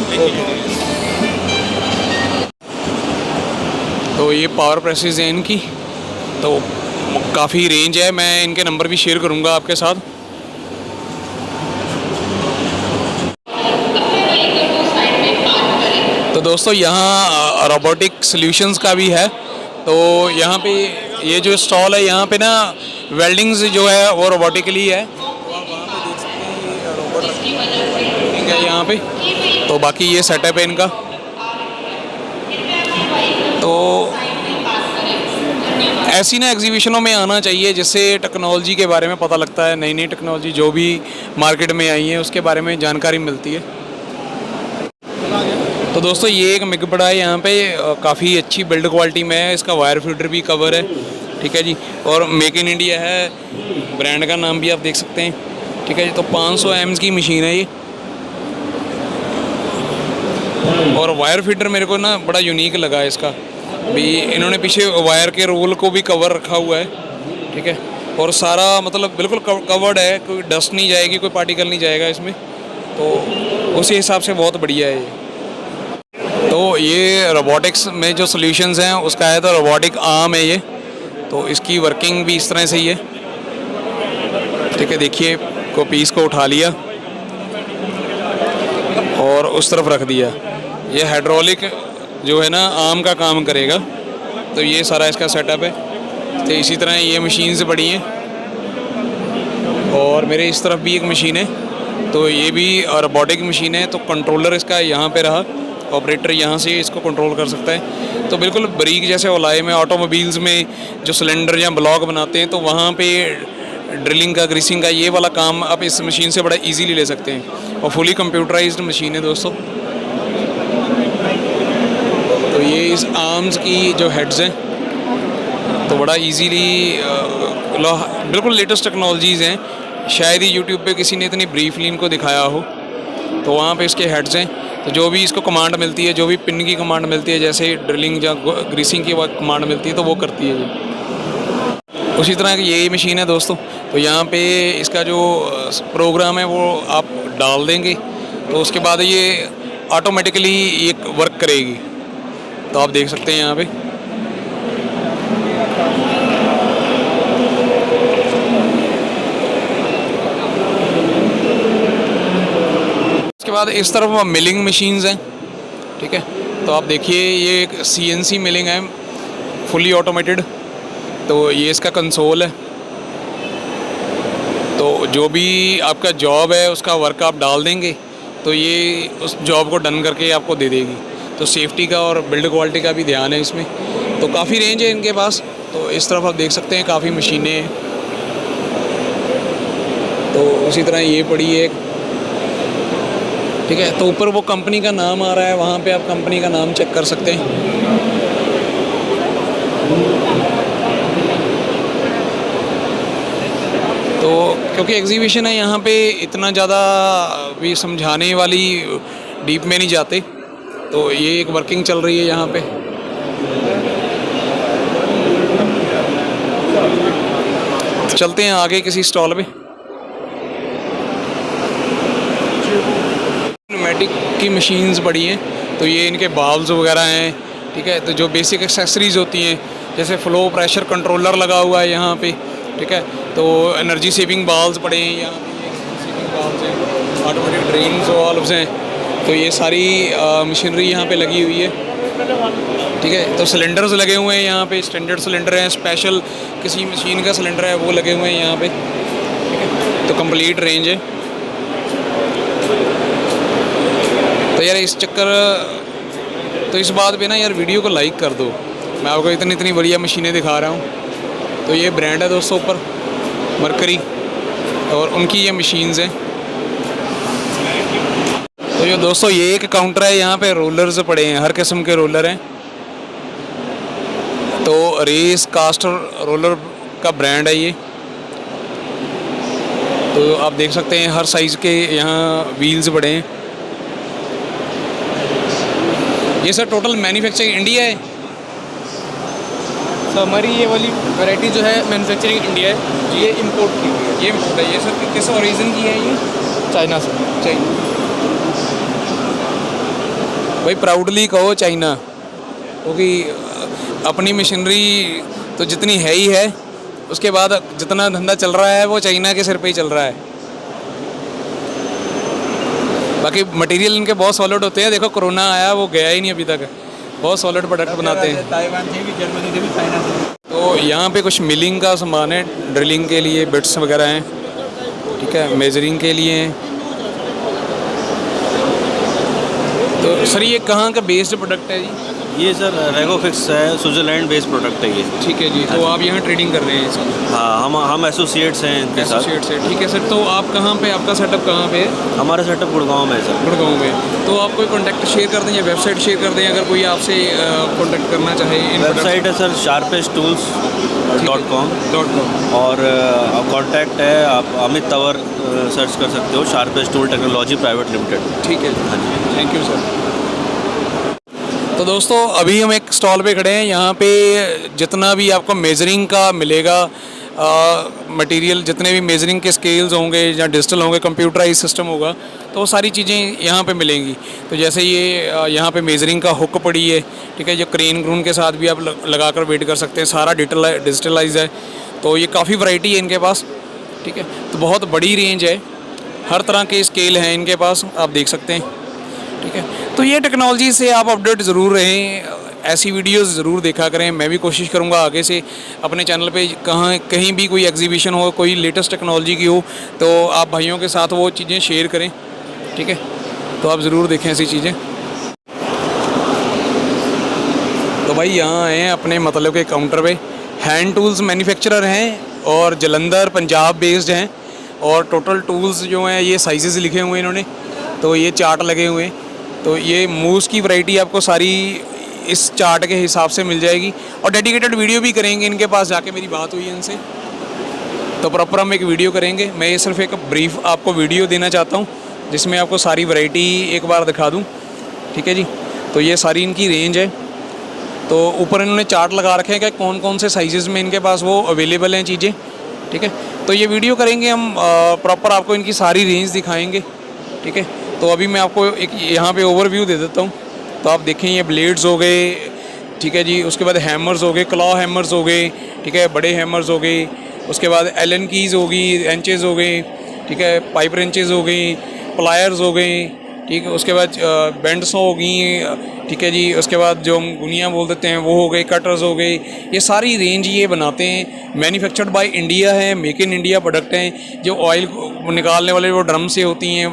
तो ये पावर प्रेसेस हैं इनकी। तो काफ़ी रेंज है, मैं इनके नंबर भी शेयर करूंगा आपके साथ। तो दोस्तों यहाँ रोबोटिक सॉल्यूशंस का भी है। तो यहाँ पे ये जो स्टॉल है यहाँ पे ना वेल्डिंग्स जो है वो रोबोटिकली है, ठीक है यहाँ पे। तो बाकी ये सेटअप है इनका। तो ऐसी ना एग्जीबिशनों में आना चाहिए जिससे टेक्नोलॉजी के बारे में पता लगता है, नई नई टेक्नोलॉजी जो भी मार्केट में आई है उसके बारे में जानकारी मिलती है। तो दोस्तों ये एक मिग पड़ा है यहाँ पे, काफ़ी अच्छी बिल्ड क्वालिटी में है। इसका वायर फीडर भी कवर है, ठीक है जी। और मेक इन इंडिया है, ब्रांड का नाम भी आप देख सकते हैं, ठीक है जी। तो 500 एम्स की मशीन है ये। और वायर फीडर मेरे को ना बड़ा यूनिक लगा है इसका भी। इन्होंने पीछे वायर के रोल को भी कवर रखा हुआ है, ठीक है। और सारा मतलब बिल्कुल कवर्ड है, कोई डस्ट नहीं जाएगी, कोई पार्टिकल नहीं जाएगा इसमें। तो उसी हिसाब से बहुत बढ़िया है ये। तो ये रोबोटिक्स में जो सॉल्यूशंस हैं उसका है, तो रोबोटिक आर्म है ये। तो इसकी वर्किंग भी इस तरह से ही है, ठीक है। देखिए को पीस को उठा लिया और उस तरफ रख दिया। ये हाइड्रोलिक जो है ना आर्म का काम करेगा। तो ये सारा इसका सेटअप है। तो इसी तरह ये मशीन्स बड़ी हैं। और मेरे इस तरफ भी एक मशीन है, तो ये भी रोबोटिक मशीन है। तो कंट्रोलर इसका यहाँ पे रहा, ऑपरेटर यहाँ से इसको कंट्रोल कर सकता है। तो बिल्कुल बारीक जैसे ओलाए में ऑटोमोबाइल्स में जो सिलेंडर या ब्लॉक बनाते हैं, तो वहाँ पे ड्रिलिंग का, ग्रीसिंग का, ये वाला काम आप इस मशीन से बड़ा इजीली ले सकते हैं। और फुली कंप्यूटराइज्ड मशीन है दोस्तों। तो ये इस आर्म्स की जो हेड्स हैं तो बड़ा इजीली बिल्कुल लेटेस्ट टेक्नोलॉजीज़ हैं। शायद ही यूट्यूब पे किसी ने इतनी ब्रीफली इनको दिखाया हो। तो वहाँ पे इसके हेड्स हैं। तो जो भी इसको कमांड मिलती है, जो भी पिन की कमांड मिलती है, जैसे ड्रिलिंग या ग्रीसिंग की कमांड मिलती है, तो वो करती है ये। उसी तरह की यही मशीन है दोस्तों। तो यहाँ पे इसका जो प्रोग्राम है वो आप डाल देंगे, तो उसके बाद ये ऑटोमेटिकली ये वर्क करेगी। तो आप देख सकते हैं यहाँ पे। उसके बाद इस तरफ मिलिंग मशीन्स हैं, ठीक है। तो आप देखिए ये एक CNC मिलिंग है, फुली ऑटोमेटेड। तो ये इसका कंसोल है। तो जो भी आपका जॉब है उसका वर्क आप डाल देंगे, तो ये उस जॉब को डन करके आपको दे देगी। तो सेफ्टी का और बिल्ड क्वालिटी का भी ध्यान है इसमें। तो काफ़ी रेंज है इनके पास। तो इस तरफ आप देख सकते हैं काफ़ी मशीनें हैं। तो उसी तरह ये पड़ी है, ठीक है। तो ऊपर वो कंपनी का नाम आ रहा है, वहाँ पे आप कंपनी का नाम चेक कर सकते हैं। तो क्योंकि एग्जीबिशन है यहाँ पे, इतना ज़्यादा भी समझाने वाली डीप में नहीं जाते। तो ये एक वर्किंग चल रही है यहाँ पे। चलते हैं आगे किसी स्टॉल पे। न्यूमेटिक की मशीन्स पड़ी हैं, तो ये इनके बाल्व्स वगैरह हैं, ठीक है। तो जो बेसिक एक्सेसरीज़ होती हैं, जैसे फ्लो प्रेशर कंट्रोलर लगा हुआ है यहाँ पे, ठीक है। तो एनर्जी सेविंग बाल्व्स पड़े हैं यहाँ पे, सेविंग बाल्व्स हैं, ऑटोमेटिक ड्रेन्स वाल्व्स हैं। तो ये सारी मशीनरी यहाँ पे लगी हुई है, ठीक है। तो सिलेंडर्स लगे हुए हैं यहाँ पे, स्टैंडर्ड सिलेंडर हैं, स्पेशल किसी मशीन का सिलेंडर है वो लगे हुए हैं यहाँ पे, ठीक है। तो कंप्लीट रेंज है। तो यार इस इस बात पे ना यार वीडियो को लाइक कर दो। मैं आपको इतनी बढ़िया मशीनें दिखा रहा हूँ। तो ये ब्रांड है दोस्तों ऊपर, मरकरी, और उनकी ये मशीन्स हैं। तो ये दोस्तों ये एक काउंटर है, यहाँ पे रोलर्स पड़े हैं, हर किस्म के रोलर हैं। तो रेस कास्टर रोलर का ब्रांड है ये। तो आप देख सकते हैं हर साइज़ के यहाँ व्हील्स पड़े हैं। ये सर टोटल मैन्युफैक्चरिंग इंडिया है? सर हमारी ये वाली वैरायटी जो है मैन्युफैक्चरिंग इंडिया है, ये इंपोर्ट की हुई है। ये इंपोर्ट है। ये सर किस ओरिजिन की है ये? चाइना से। चाइना। भाई प्राउडली कहो चाइना, क्योंकि अपनी मशीनरी तो जितनी है ही है, उसके बाद जितना धंधा चल रहा है वो चाइना के सिर पे ही चल रहा है। बाकी मटेरियल इनके बहुत सॉलिड होते हैं। देखो कोरोना आया वो गया ही नहीं अभी तक, बहुत सॉलिड प्रोडक्ट बनाते हैं। ताइवान से भी, जर्मनी से भी, चाइना से। तो यहाँ पे कुछ मिलिंग का सामान है, ड्रिलिंग के लिए बिट्स वगैरह हैं, ठीक है, मेजरिंग के लिए हैं। तो सर ये कहाँ का बेस्ड प्रोडक्ट है जी? ये सर रेगोफिक्स है, स्विट्ज़रलैंड बेस्ड प्रोडक्ट है ये। ठीक है जी। तो आप यहाँ ट्रेडिंग कर रहे हैं इसकी? हाँ, हम एसोसिएट्स हैं इनके साथ। एसोसिएट्स हैं, ठीक है सर। तो आप कहाँ पे, आपका सेटअप कहाँ पे है? हमारा सेटअप गुड़गांव में है सर। गुड़गांव में। तो आप कोई कॉन्टैक्ट शेयर कर दें या वेबसाइट शेयर कर दें अगर कोई आपसे कॉन्टैक्ट करना चाहे? वेबसाइट है सर sharpesttools.com और कॉन्टैक्ट है, आप अमित तंवर सर्च कर सकते हो, sharpest tool technology private limited. ठीक है, हाँ जी, थैंक यू सर। तो दोस्तों अभी हम एक स्टॉल पे खड़े हैं। यहाँ पे जितना भी आपको मेजरिंग का मिलेगा मटेरियल, जितने भी मेजरिंग के स्केल्स होंगे या डिजिटल होंगे, कंप्यूटराइज सिस्टम होगा, तो वो सारी चीज़ें यहाँ पे मिलेंगी। तो जैसे ये यहाँ पे मेजरिंग का हुक पड़ी है, ठीक है, जो क्रेन ग्रून के साथ भी आप लगा कर वेट कर सकते हैं, सारा डिजिटलाइज है। तो ये काफ़ी वैरायटी है इनके पास, ठीक है। तो बहुत बड़ी रेंज है, हर तरह के स्केल हैं इनके पास, आप देख सकते हैं, ठीक है। तो ये टेक्नोलॉजी से आप अपडेट ज़रूर रहें, ऐसी वीडियोस ज़रूर देखा करें। मैं भी कोशिश करूँगा आगे से अपने चैनल पे कहीं भी कोई एग्जीबिशन हो, कोई लेटेस्ट टेक्नोलॉजी की हो, तो आप भाइयों के साथ वो चीज़ें शेयर करें, ठीक है। तो आप ज़रूर देखें ऐसी चीज़ें। तो भाई यहाँ आए हैं अपने मतलब के काउंटर पे, हैंड टूल्स मैन्युफैक्चरर हैं और जलंधर पंजाब बेस्ड हैं। और टोटल टूल्स जो हैं ये साइजेस लिखे हुए हैं इन्होंने, तो ये चार्ट लगे हुए हैं। तो ये मूव्स की वैरायटी आपको सारी इस चार्ट के हिसाब से मिल जाएगी, और डेडिकेटेड वीडियो भी करेंगे इनके पास जाके, मेरी बात हुई है इनसे, तो प्रॉपर हम एक वीडियो करेंगे। मैं ये सिर्फ एक ब्रीफ आपको वीडियो देना चाहता हूँ जिसमें आपको सारी वैरायटी एक बार दिखा दूँ, ठीक है जी। तो ये सारी इनकी रेंज है। तो ऊपर इन्होंने चार्ट लगा रखे हैं कि कौन कौन से साइजेज़ में इनके पास वो अवेलेबल हैं चीज़ें, ठीक है। तो ये वीडियो करेंगे हम, प्रॉपर आपको इनकी सारी रेंज दिखाएँगे, ठीक है। तो अभी मैं आपको एक यहाँ पे ओवरव्यू दे देता हूँ। तो आप देखें ये ब्लेड्स हो गए, ठीक है जी, उसके बाद हैमर्स हो गए, क्लॉ हैमर्स हो गए, ठीक है, बड़े हैमर्स हो गए, उसके बाद एलन कीज़ होगी, रेंचेस हो गए, ठीक है, पाइप रेंचेस हो गई, प्लायर्स हो गए, ठीक है, उसके बाद बेंड्स हो गई, ठीक है जी, उसके बाद जो हम गुनिया बोल देते हैं वो हो गए, कटर्स हो गए। ये सारी रेंज ये बनाते हैं, मैन्युफैक्चर्ड बाय इंडिया है, मेक इन इंडिया प्रोडक्ट हैं। जो ऑयल निकालने वाले वो ड्रम से होती हैं,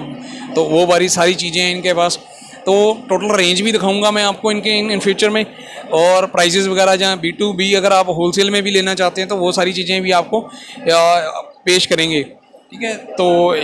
तो वो सारी चीज़ें हैं इनके पास। तो टोटल रेंज भी दिखाऊंगा मैं आपको इनके इन फ्यूचर में, और प्राइजेस वगैरह जहाँ B2B अगर आप होलसेल में भी लेना चाहते हैं तो वो सारी चीज़ें भी आपको पेश करेंगे। ठीक है, तो